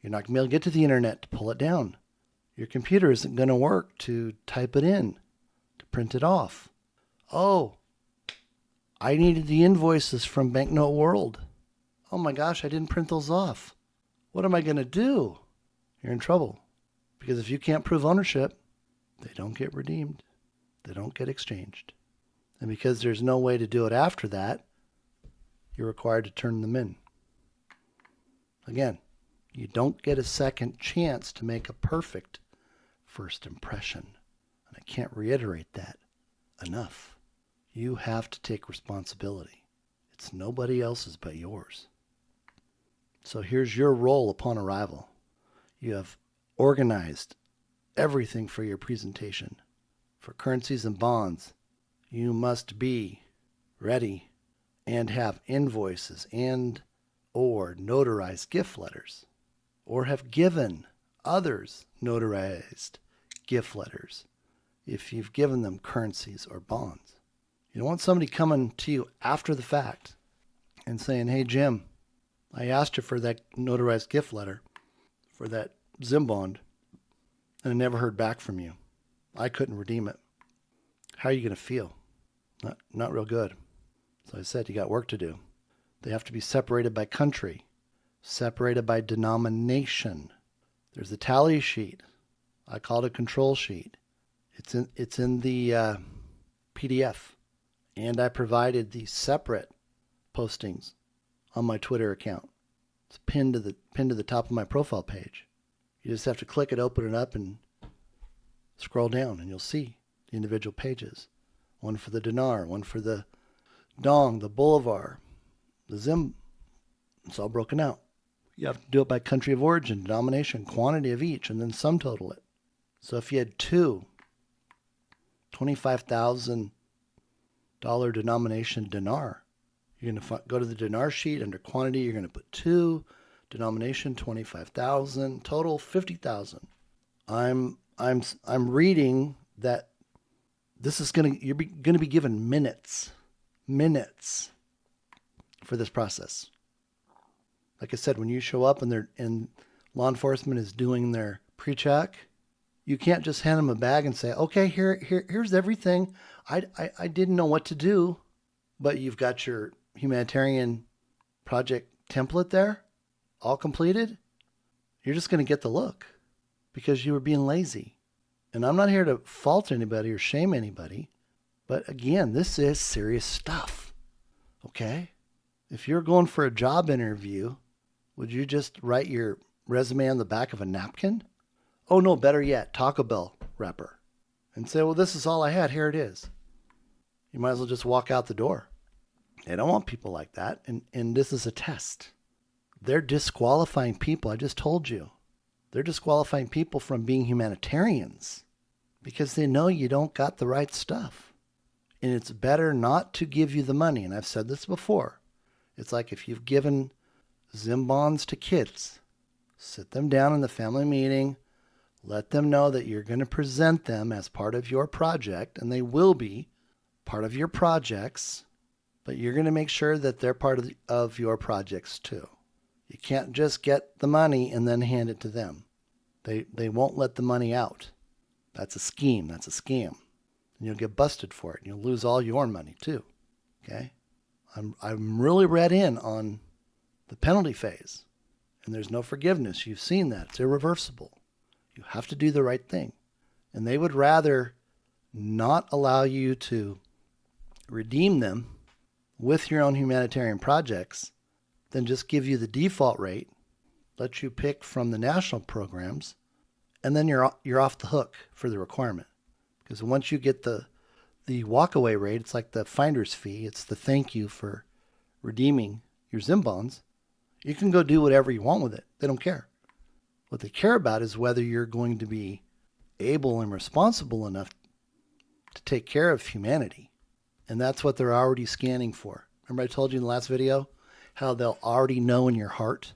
you're not going to be able to get to the internet to pull it down. Your computer isn't going to work to type it in, to print it off. Oh, I needed the invoices from Banknote World. Oh my gosh, I didn't print those off. What am I going to do? You're in trouble. Because if you can't prove ownership, they don't get redeemed. They don't get exchanged. And because there's no way to do it after that, you're required to turn them in. Again, you don't get a second chance to make a perfect first impression. And I can't reiterate that enough. You have to take responsibility. It's nobody else's but yours. So here's your role upon arrival. You have organized everything for your presentation. For currencies and bonds, you must be ready and have invoices and or notarized gift letters, or have given others notarized gift letters if you've given them currencies or bonds. You don't want somebody coming to you after the fact and saying, hey, Jim, I asked you for that notarized gift letter for that Zim bond, and I never heard back from you. I couldn't redeem it. How are you going to feel? Not real good. So I said, you got work to do. They have to be separated by country, separated by denomination. There's a tally sheet. I call it a control sheet. It's in the PDF. And I provided the separate postings on my Twitter account. It's pinned to the top of my profile page. You just have to click it, open it up, and scroll down, and you'll see the individual pages. One for the dinar, one for the dong, the bolivar, the zim. It's all broken out. You have to do it by country of origin, denomination, quantity of each, and then sum total it. So if you had two $25,000 denomination dinar, you're going to go to the dinar sheet under quantity. You're going to put 2, denomination 25,000, total 50,000. I'm reading that this is you're going to be given minutes for this process. Like I said, when you show up and law enforcement is doing their pre-check, you can't just hand them a bag and say, okay, here's everything. I didn't know what to do, but you've got your humanitarian project template there, all completed. You're just going to get the look because you were being lazy. And I'm not here to fault anybody or shame anybody, but again, this is serious stuff. Okay? If you're going for a job interview, would you just write your resume on the back of a napkin? Oh no, better yet, Taco Bell wrapper. And say, well, this is all I had. Here it is. You might as well just walk out the door. They don't want people like that. And this is a test. They're disqualifying people. I just told you. They're disqualifying people from being humanitarians because they know you don't got the right stuff. And it's better not to give you the money. And I've said this before. It's like if you've given Zim bonds to kids, sit them down in the family meeting, let them know that you're going to present them as part of your project, and they will be part of your projects, but you're going to make sure that they're part of your projects too. You can't just get the money and then hand it to them. They won't let the money out. That's a scheme. That's a scam. and you'll get busted for it. And you'll lose all your money too. Okay? I'm really read in on the penalty phase, and there's no forgiveness. You've seen that. It's irreversible. You have to do the right thing. And they would rather not allow you to redeem them with your own humanitarian projects than just give you the default rate, let you pick from the national programs, and then you're off the hook for the requirement. Because once you get the walkaway rate, it's like the finder's fee. It's the thank you for redeeming your Zim bonds. You can go do whatever you want with it. They don't care. What they care about is whether you're going to be able and responsible enough to take care of humanity. And that's what they're already scanning for. Remember I told you in the last video how they'll already know in your heart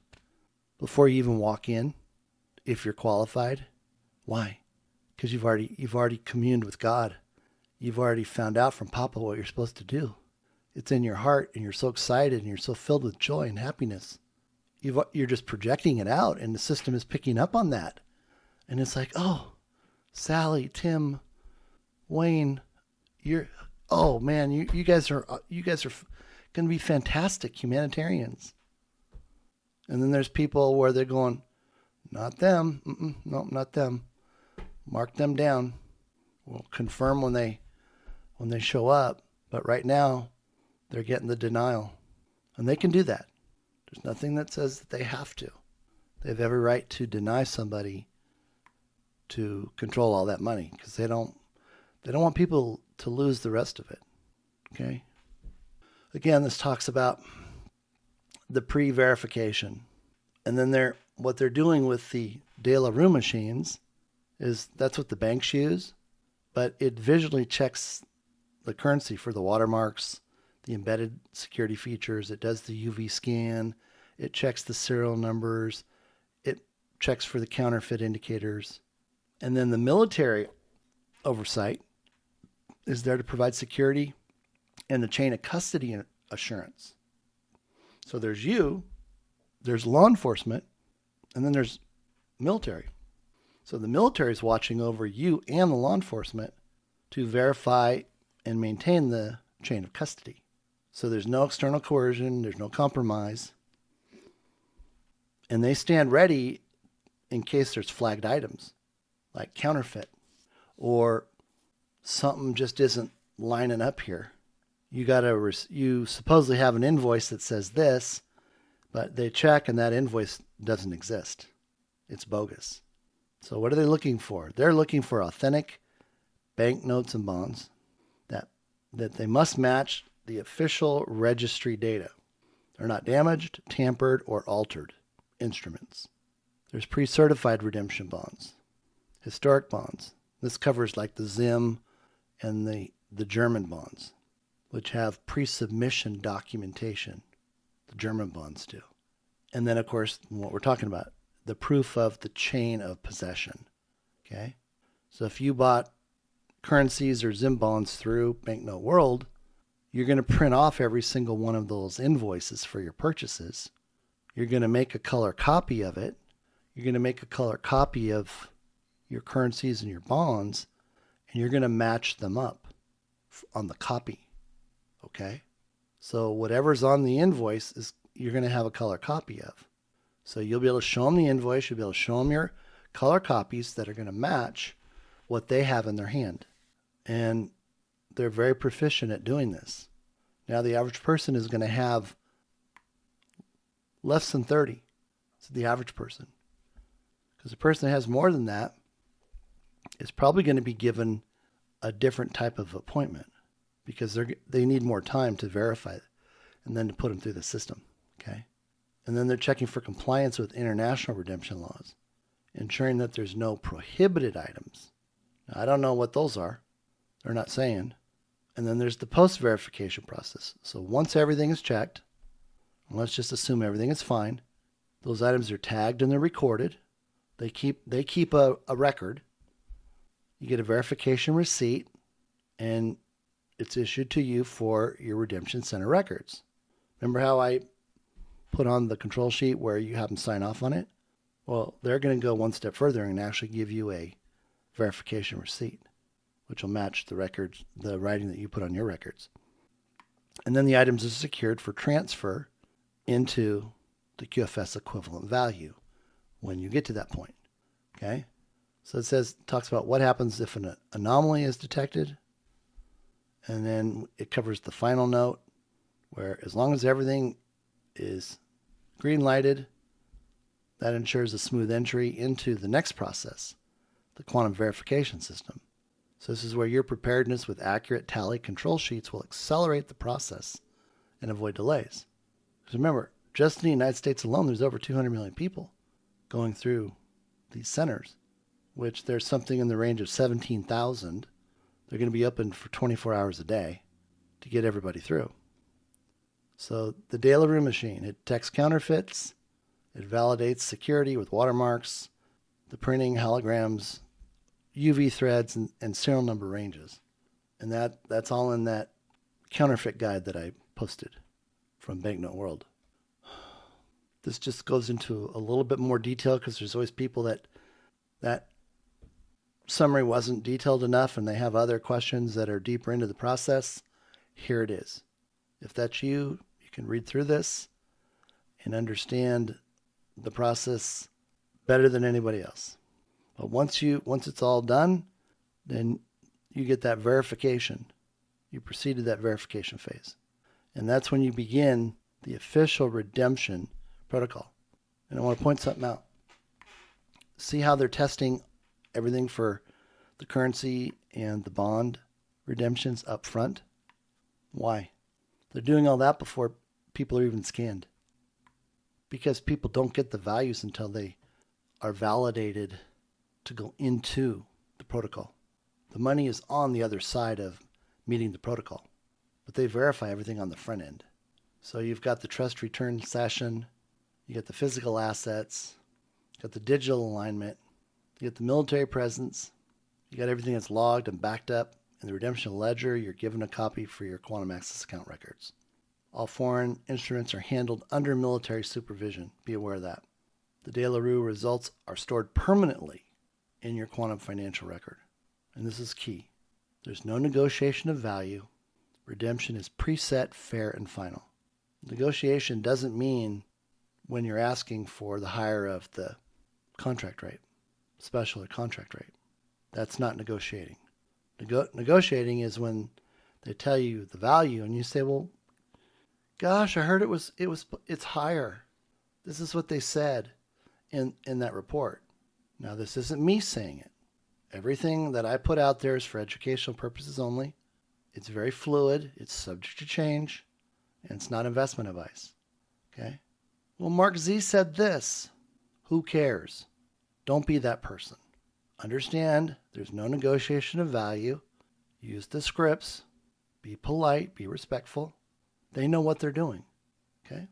before you even walk in if you're qualified? Why? Because you've already communed with God. You've already found out from Papa what you're supposed to do. It's in your heart, and you're so excited, and you're so filled with joy and happiness. You're just projecting it out, and the system is picking up on that. And it's like, oh, Sally, Tim, Wayne, oh man, you guys are going to be fantastic humanitarians. And then there's people where they're going, not them, no, not them. Mark them down. We'll confirm when they show up. But right now, they're getting the denial, and they can do that. There's nothing that says that they have to. They have every right to deny somebody to control all that money because they don't want people to lose the rest of it. Okay? Again, this talks about the pre-verification. And then what they're doing with the De La Rue machines is that's what the banks use, but it visually checks the currency for the watermarks, the embedded security features. It does the UV scan. It checks the serial numbers. It checks for the counterfeit indicators. And then the military oversight is there to provide security and the chain of custody assurance. So there's you, there's law enforcement, and then there's military. So the military is watching over you and the law enforcement to verify and maintain the chain of custody. So there's no external coercion, there's no compromise. And they stand ready in case there's flagged items like counterfeit or something just isn't lining up here. You supposedly have an invoice that says this, but they check and that invoice doesn't exist. It's bogus. So what are they looking for? They're looking for authentic banknotes and bonds that they must match the official registry data. They're not damaged, tampered, or altered instruments. There's pre-certified redemption bonds, historic bonds. This covers like the Zim and the German bonds, which have pre-submission documentation. The German bonds do. And then, of course, what we're talking about, the proof of the chain of possession. Okay? So if you bought currencies or Zim bonds through Banknote World, you're going to print off every single one of those invoices for your purchases. You're going to make a color copy of it. You're going to make a color copy of your currencies and your bonds, and you're going to match them up on the copy. Okay? So whatever's on the invoice is you're going to have a color copy of. So you'll be able to show them the invoice. You'll be able to show them your color copies that are going to match what they have in their hand. And they're very proficient at doing this. Now, the average person is going to have less than 30. It's the average person. Because the person that has more than that is probably going to be given a different type of appointment because they need more time to verify it and then to put them through the system. Okay? And then they're checking for compliance with international redemption laws, ensuring that there's no prohibited items. Now, I don't know what those are. They're not saying. And then there's the post-verification process. So once everything is checked, and let's just assume everything is fine, those items are tagged and they're recorded. They keep a record. You get a verification receipt, and it's issued to you for your redemption center records. Remember how I put on the control sheet where you have them sign off on it? Well, they're going to go one step further and actually give you a verification receipt, which will match the records, the writing that you put on your records. And then the items are secured for transfer into the QFS equivalent value when you get to that point. Okay? So it talks about what happens if an anomaly is detected. And then it covers the final note where as long as everything is green lighted, that ensures a smooth entry into the next process, the quantum verification system. So this is where your preparedness with accurate tally control sheets will accelerate the process and avoid delays. Because remember, just in the United States alone, there's over 200 million people going through these centers, which there's something in the range of 17,000. They're going to be open for 24 hours a day to get everybody through. So the De La Rue machine, it detects counterfeits, it validates security with watermarks, the printing, holograms, UV threads, and serial number ranges. And that's all in that counterfeit guide that I posted from Banknote World. This just goes into a little bit more detail because there's always people that summary wasn't detailed enough and they have other questions that are deeper into the process. Here it is. If that's you, you can read through this and understand the process better than anybody else. But once it's all done, then you get that verification. You proceed to that verification phase. And that's when you begin the official redemption protocol. And I want to point something out. See how they're testing everything for the currency and the bond redemptions up front? Why? They're doing all that before people are even scanned. Because people don't get the values until they are validated to go into the protocol. The money is on the other side of meeting the protocol, but they verify everything on the front end. So you've got the trust return session, you get the physical assets, you got the digital alignment, you get the military presence, you got everything that's logged and backed up. In the redemption ledger, you're given a copy for your quantum access account records. All foreign instruments are handled under military supervision. Be aware of that. The De La Rue results are stored permanently in your quantum financial record. And this is key. There's no negotiation of value. Redemption is preset, fair, and final. Negotiation doesn't mean when you're asking for the higher of the contract rate, special or contract rate. That's not negotiating. Negotiating is when they tell you the value and you say, well, gosh, I heard it's higher. This is what they said in that report. Now, this isn't me saying it. Everything that I put out there is for educational purposes only. It's very fluid. It's subject to change. And it's not investment advice. Okay? Well, Mark Z said this. Who cares? Don't be that person. Understand there's no negotiation of value. Use the scripts. Be polite. Be respectful. They know what they're doing. Okay?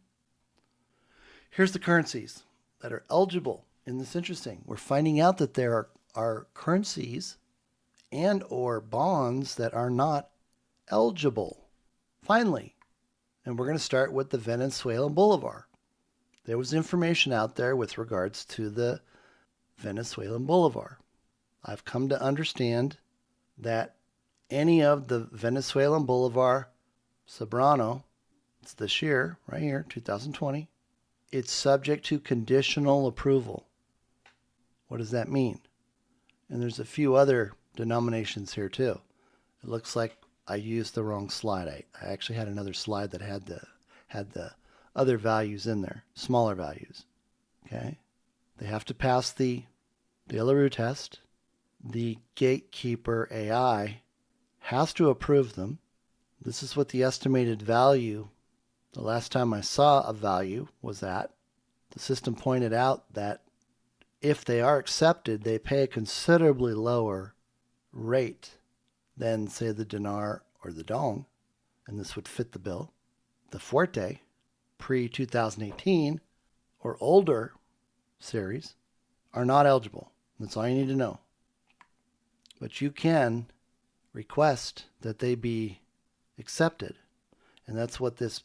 Here's the currencies that are eligible. And this is interesting. We're finding out that there are currencies and or bonds that are not eligible. Finally. And we're going to start with the Venezuelan Bolivar. There was information out there with regards to the Venezuelan Bolivar. I've come to understand that any of the Venezuelan Bolivar Soberano, it's this year, right here, 2020, it's subject to conditional approval. What does that mean? And there's a few other denominations here too. It looks like I used the wrong slide. I actually had another slide that had the other values in there, smaller values. Okay? They have to pass the De La Rue test. The gatekeeper AI has to approve them. This is what the estimated value, the last time I saw a value was at. The system pointed out that if they are accepted, they pay a considerably lower rate than, say, the dinar or the dong, and this would fit the bill. The Fuerte, pre-2018 or older series, are not eligible. That's all you need to know. But you can request that they be accepted, and that's what this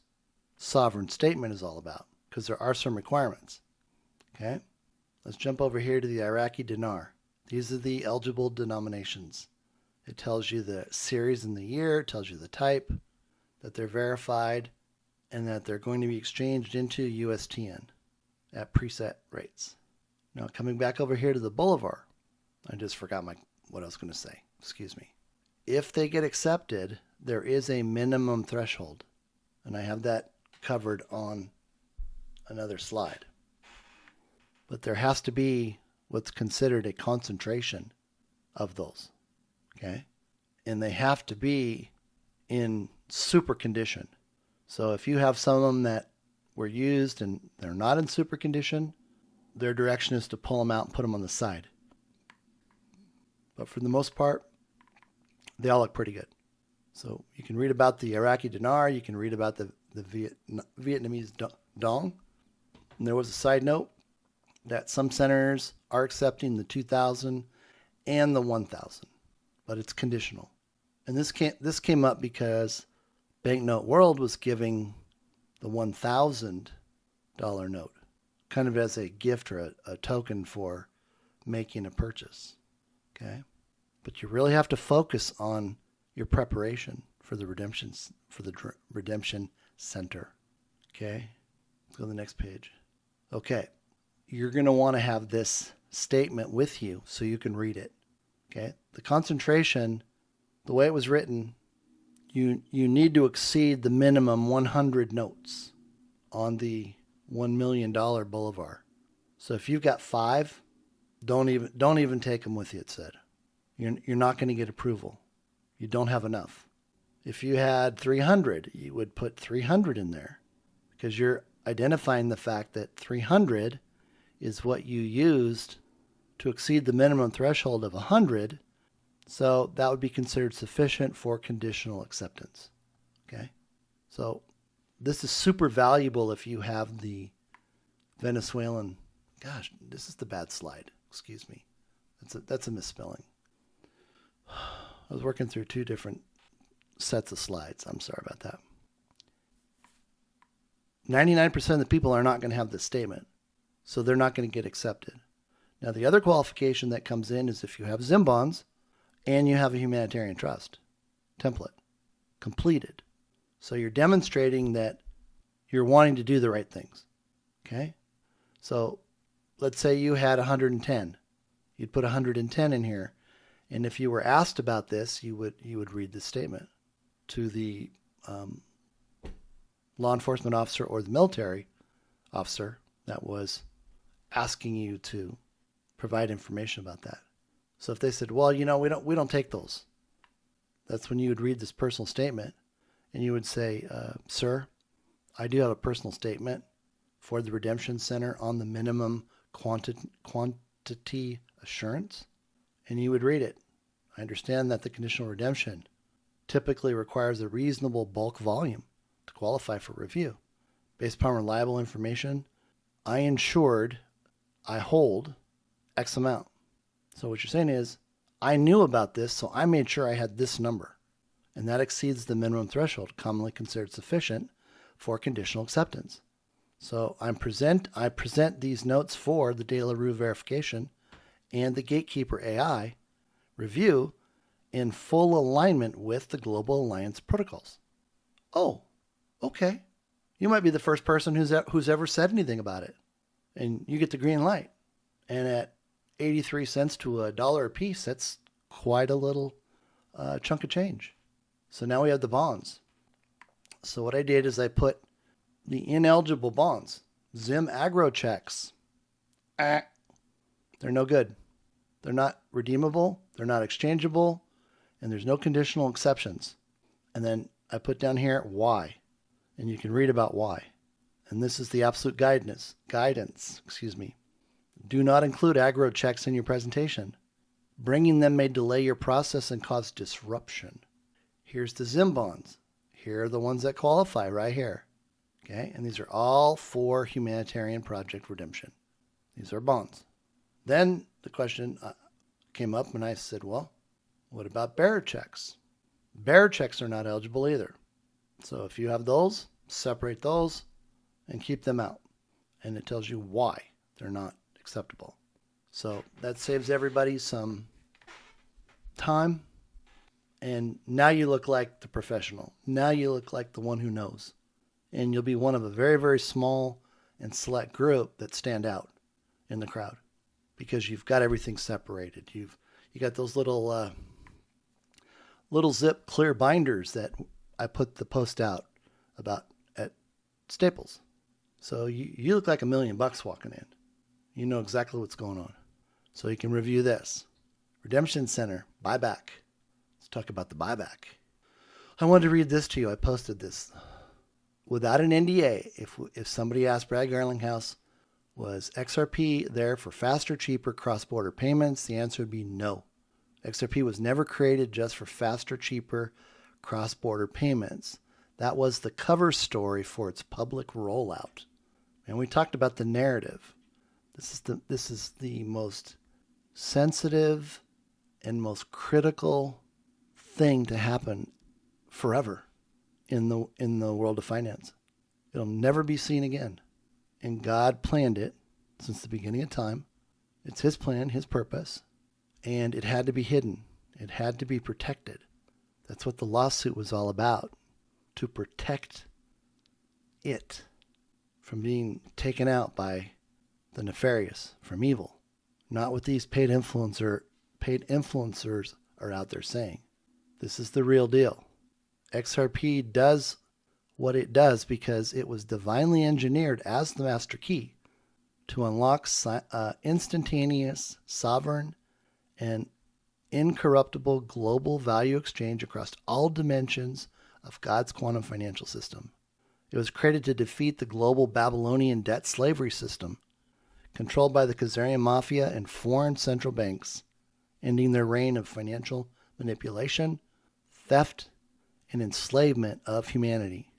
sovereign statement is all about, because there are some requirements. Okay? Let's jump over here to the Iraqi dinar. These are the eligible denominations It tells you the series and the year. It tells you the type, that they're verified, and that they're going to be exchanged into USTN at preset rates. Now, coming back over here to the Boulevard, I just forgot what I was going to say. Excuse me. If they get accepted, there is a minimum threshold, and I have that covered on another slide. But there has to be what's considered a concentration of those, okay? And they have to be in super condition. So if you have some of them that were used and they're not in super condition, their direction is to pull them out and put them on the side. But for the most part, they all look pretty good. So you can read about the Iraqi dinar, you can read about the Vietnamese dong. And there was a side note that some centers are accepting the 2,000 and the 1,000, but it's conditional. And this came up because Banknote World was giving the $1,000 note kind of as a gift or a token for making a purchase. Okay, but you really have to focus on your preparation for the redemption center. Okay, let's go to the next page. Okay, you're going to want to have this statement with you so you can read it. Okay, the concentration, the way it was written, you need to exceed the minimum 100 notes on the $1 million Boulevard. So if you've got 5, don't even take them with you, it said. You're not going to get approval. You don't have enough. If you had 300, you would put 300 in there because you're identifying the fact that 300 is what you used to exceed the minimum threshold of 100. So that would be considered sufficient for conditional acceptance. Okay? So this is super valuable if you have the Venezuelan. Gosh, this is the bad slide. Excuse me. That's a misspelling. I was working through 2 different sets of slides. I'm sorry about that. 99% of the people are not going to have this statement, so they're not going to get accepted. Now, the other qualification that comes in is if you have ZIM bonds and you have a humanitarian trust template completed. So you're demonstrating that you're wanting to do the right things. Okay? So let's say you had 110. You'd put 110 in here. And if you were asked about this, you would read this statement to the law enforcement officer or the military officer that was asking you to provide information about that. So if they said, well, we don't take those, that's when you would read this personal statement and you would say, sir, I do have a personal statement for the Redemption Center on the minimum quantity assurance. And you would read it. I understand that the conditional redemption typically requires a reasonable bulk volume to qualify for review. Based upon reliable information, I hold X amount. So what you're saying is, I knew about this, so I made sure I had this number. And that exceeds the minimum threshold, commonly considered sufficient for conditional acceptance. So I present these notes for the De La Rue verification and the Gatekeeper AI review in full alignment with the Global Alliance protocols. Oh, okay. You might be the first person who's ever said anything about it. And you get the green light. And at 83 cents to $1 a piece, that's quite a little chunk of change. So now we have the bonds. So what I did is I put the ineligible bonds, ZIM aggro checks. They're no good. They're not redeemable, they're not exchangeable, and there's no conditional exceptions. And then I put down here why, and you can read about why. And this is the absolute guidance. Do not include aggro checks in your presentation. Bringing them may delay your process and cause disruption. Here's the ZIM bonds. Here are the ones that qualify right here. Okay, and these are all for humanitarian project redemption. These are bonds. Then the question came up and I said, well, what about bearer checks? Bearer checks are not eligible either. So if you have those, separate those and keep them out. And it tells you why they're not acceptable. So that saves everybody some time And now you look like the professional. Now you look like the one who knows. And you'll be one of a very, very small and select group that stand out in the crowd because you've got everything separated. You got those little zip clear binders that I put the post out about at Staples. So you look like $1 million walking in. You know exactly what's going on. So you can review this. Redemption Center, buyback. Let's talk about the buyback. I wanted to read this to you. I posted this. Without an NDA, if somebody asked Brad Garlinghouse, was XRP there for faster, cheaper cross-border payments? The answer would be no. XRP was never created just for faster, cheaper cross-border payments. That was the cover story for its public rollout. And we talked about the narrative. This is the most sensitive and most critical thing to happen forever in the world of finance. It'll never be seen again. And God planned it since the beginning of time. It's his plan, his purpose, and it had to be hidden. It had to be protected. That's what the lawsuit was all about, to protect it from being taken out by the nefarious, from evil. Not what these paid influencers are out there saying. This is the real deal. XRP does what it does because it was divinely engineered as the master key to unlock instantaneous, sovereign, and incorruptible global value exchange across all dimensions of God's quantum financial system. It was created to defeat the global Babylonian debt slavery system, controlled by the Khazarian mafia and foreign central banks, ending their reign of financial manipulation, theft, and enslavement of humanity.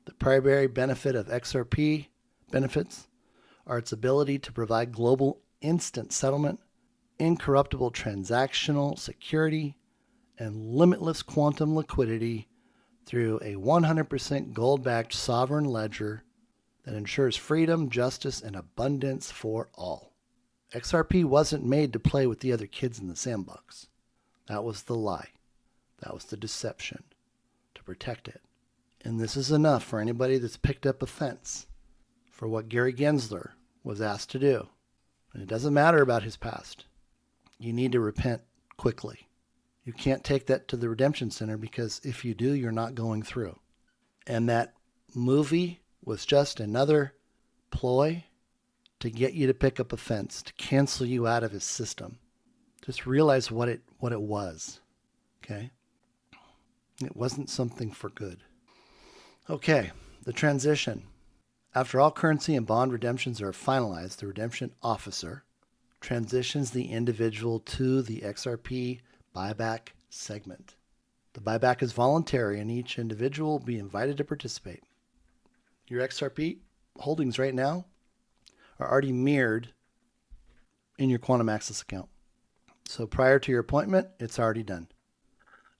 The primary benefit of XRP benefits are its ability to provide global instant settlement, incorruptible transactional security, and limitless quantum liquidity through a 100% gold-backed sovereign ledger that ensures freedom, justice, and abundance for all. XRP wasn't made to play with the other kids in the sandbox. That was the lie. That was the deception, to protect it. And this is enough for anybody that's picked up offense for what Gary Gensler was asked to do. And it doesn't matter about his past. You need to repent quickly. You can't take that to the Redemption Center because if you do, you're not going through. And that movie was just another ploy to get you to pick up offense, to cancel you out of his system. Just realize what it was. Okay? It wasn't something for good. Okay, the transition. After all currency and bond redemptions are finalized, the redemption officer transitions the individual to the XRP buyback segment. The buyback is voluntary and each individual will be invited to participate. Your XRP holdings right now are already mirrored in your Quantum Access account. So prior to your appointment, it's already done.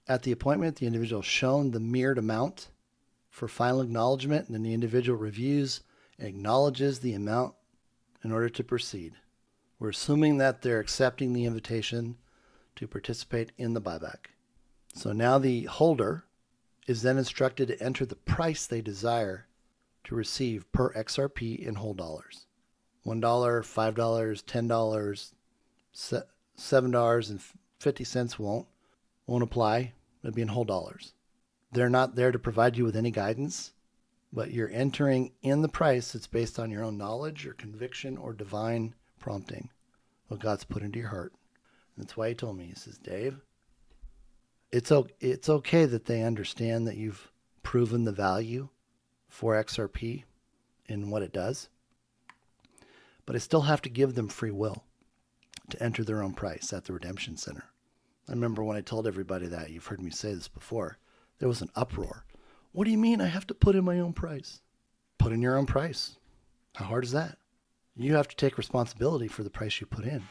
At the appointment, the individual is shown the mirrored amount for final acknowledgement, and then the individual reviews and acknowledges the amount in order to proceed. We're assuming that they're accepting the invitation to participate in the buyback. So now the holder is then instructed to enter the price they desire to receive per XRP in whole dollars. $1, $5, $10, $7.50 won't apply. It'll be in whole dollars. They're not there to provide you with any guidance, but you're entering in the price that's based on your own knowledge, your conviction, or divine prompting, what God's put into your heart. And that's why he told me, he says, Dave, it's okay that they understand that you've proven the value for XRP and what it does, but I still have to give them free will to enter their own price at the Redemption Center. I remember when I told everybody that, you've heard me say this before, there was an uproar. What do you mean I have to put in my own price? Put in your own price. How hard is that? You have to take responsibility for the price you put in.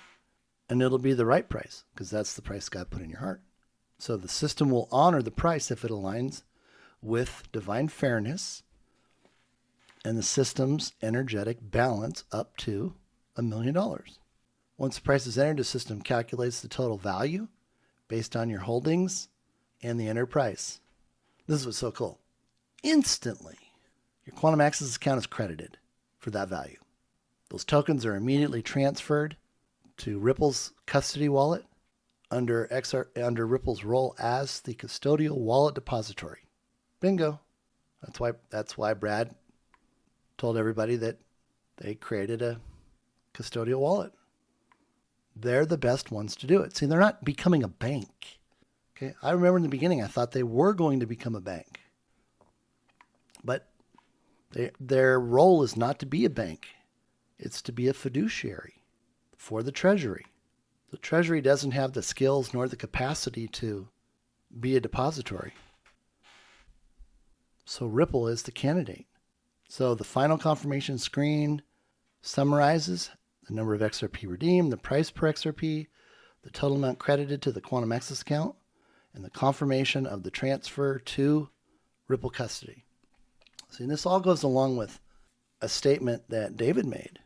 And it'll be the right price because that's the price God put in your heart. So the system will honor the price if it aligns with divine fairness and the system's energetic balance up to $1 million. Once the price is entered, the system calculates the total value based on your holdings and the entered price. This is what's so cool. Instantly, your Quantum Access account is credited for that value. Those tokens are immediately transferred to Ripple's custody wallet under Ripple's role as the custodial wallet depository. Bingo. That's why Brad told everybody that they created a custodial wallet. They're the best ones to do it. See, they're not becoming a bank. Okay, I remember in the beginning I thought they were going to become a bank. But their role is not to be a bank. It's to be a fiduciary for the Treasury. The Treasury doesn't have the skills nor the capacity to be a depository. So Ripple is the candidate. So the final confirmation screen summarizes the number of XRP redeemed, the price per XRP, the total amount credited to the Quantum Access account, and the confirmation of the transfer to Ripple custody. See, and this all goes along with a statement that David made,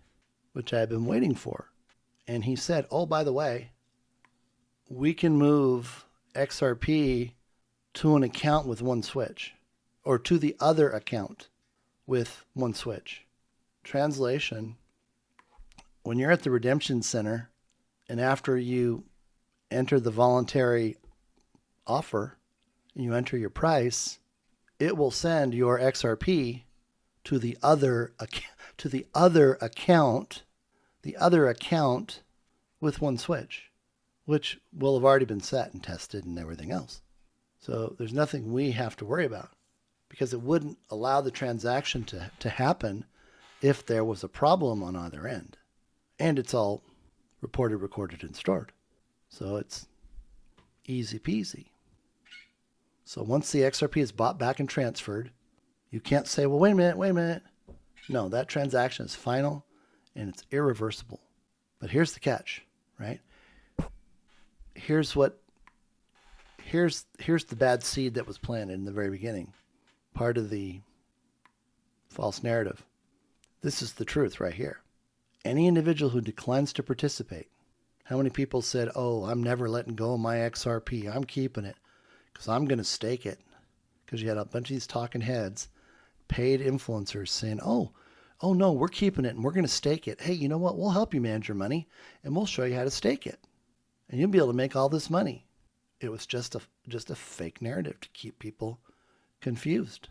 which I've been waiting for. And he said, oh, by the way, we can move XRP to an account with one switch, or to the other account with one switch. Translation, when you're at the redemption center and after you enter the voluntary offer and you enter your price, it will send your XRP to the other account with one switch, which will have already been set and tested and everything else. So there's nothing we have to worry about, because it wouldn't allow the transaction to happen if there was a problem on either end. And it's all reported, recorded, and stored. So it's easy peasy. So once the XRP is bought back and transferred, you can't say, well, wait a minute. No, that transaction is final and it's irreversible. But here's the catch, right? Here's the bad seed that was planted in the very beginning. Part of the false narrative. This is the truth right here. Any individual who declines to participate, how many people said, oh, I'm never letting go of my XRP. I'm keeping it because I'm going to stake it. Because you had a bunch of these talking heads, paid influencers saying, oh no, we're keeping it and we're going to stake it. Hey, you know what? We'll help you manage your money and we'll show you how to stake it. And you'll be able to make all this money. It was just a fake narrative to keep people confused,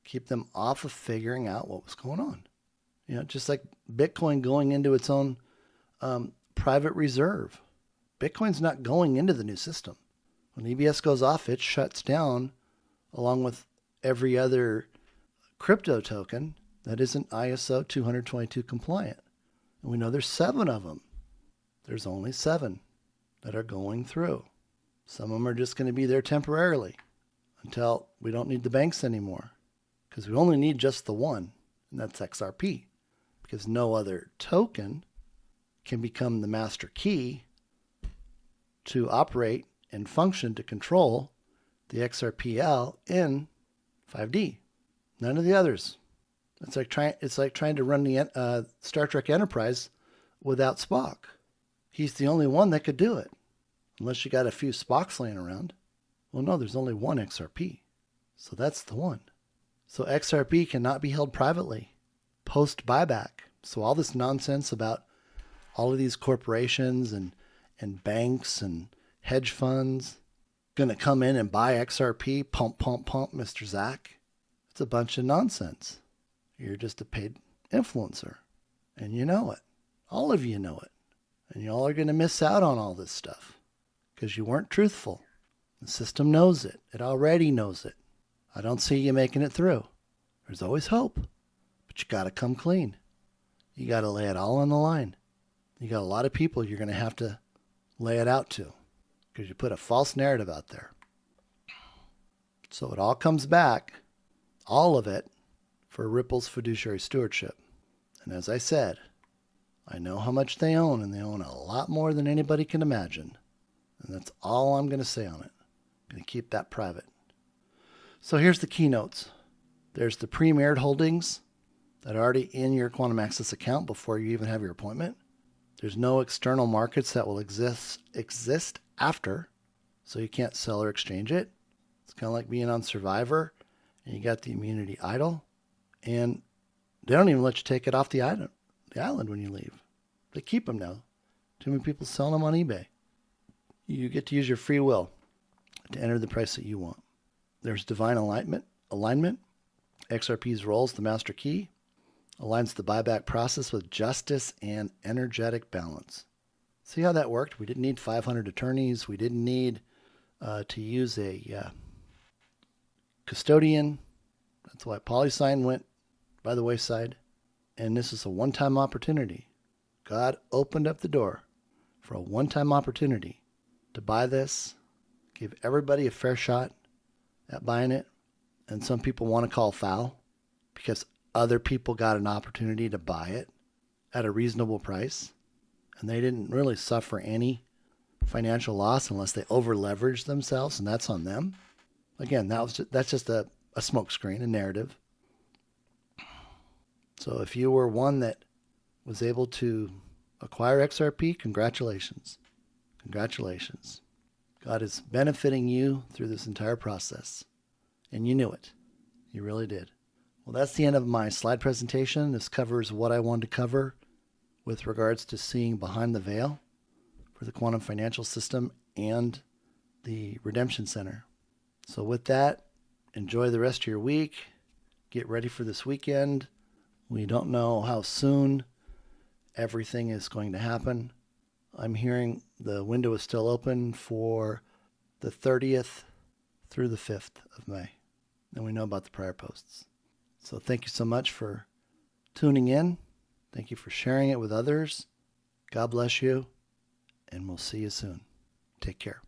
keep them off of figuring out what was going on. You know, just like Bitcoin going into its own private reserve. Bitcoin's not going into the new system. When EBS goes off, it shuts down along with every other crypto token that isn't ISO 222 compliant. And we know there's 7 of them. There's only 7 that are going through. Some of them are just going to be there temporarily until we don't need the banks anymore, because we only need just the one, and that's XRP, because no other token can become the master key to operate and function to control the XRPL in 5D. None of the others. It's like trying to run the Star Trek Enterprise without Spock. He's the only one that could do it, unless you got a few Spocks laying around. Well, no, there's only one XRP, so that's the one. So XRP cannot be held privately post buyback. So all this nonsense about all of these corporations and banks and hedge funds going to come in and buy XRP, pump, Mr. Zach. It's a bunch of nonsense. You're just a paid influencer, and you know it. All of you know it. And y'all are going to miss out on all this stuff because you weren't truthful. The system knows it. It already knows it. I don't see you making it through. There's always hope, but you got to come clean. You got to lay it all on the line. You got a lot of people you're going to have to lay it out to because you put a false narrative out there. So it all comes back, all of it, for Ripple's fiduciary stewardship. And as I said, I know how much they own, and they own a lot more than anybody can imagine. And that's all I'm going to say on it. I'm going to keep that private. So here's the keynotes. There's the pre-mirrored holdings that are already in your Quantum Access account before you even have your appointment. There's no external markets that will exist after, so you can't sell or exchange it. It's kind of like being on Survivor and you got the immunity idol, and they don't even let you take it off the island when you leave. They keep them now. Too many people selling them on eBay. You get to use your free will to enter the price that you want. There's divine alignment. XRP's role as the master key aligns the buyback process with justice and energetic balance. See how that worked? We didn't need 500 attorneys. We didn't need to use a custodian. That's why PolySign went by the wayside. And this is a one-time opportunity. God opened up the door for a one-time opportunity to buy this, give everybody a fair shot at buying it. And some people want to call foul because other people got an opportunity to buy it at a reasonable price. And they didn't really suffer any financial loss unless they over-leveraged themselves, and that's on them. Again, that's just a smokescreen, a narrative. So if you were one that was able to acquire XRP, congratulations. Congratulations. God is benefiting you through this entire process. And you knew it. You really did. Well, that's the end of my slide presentation. This covers what I wanted to cover with regards to seeing behind the veil for the quantum financial system and the Redemption Center. So with that, enjoy the rest of your week. Get ready for this weekend. We don't know how soon everything is going to happen. I'm hearing the window is still open for the 30th through the 5th of May. And we know about the prior posts. So thank you so much for tuning in. Thank you for sharing it with others. God bless you, and we'll see you soon. Take care.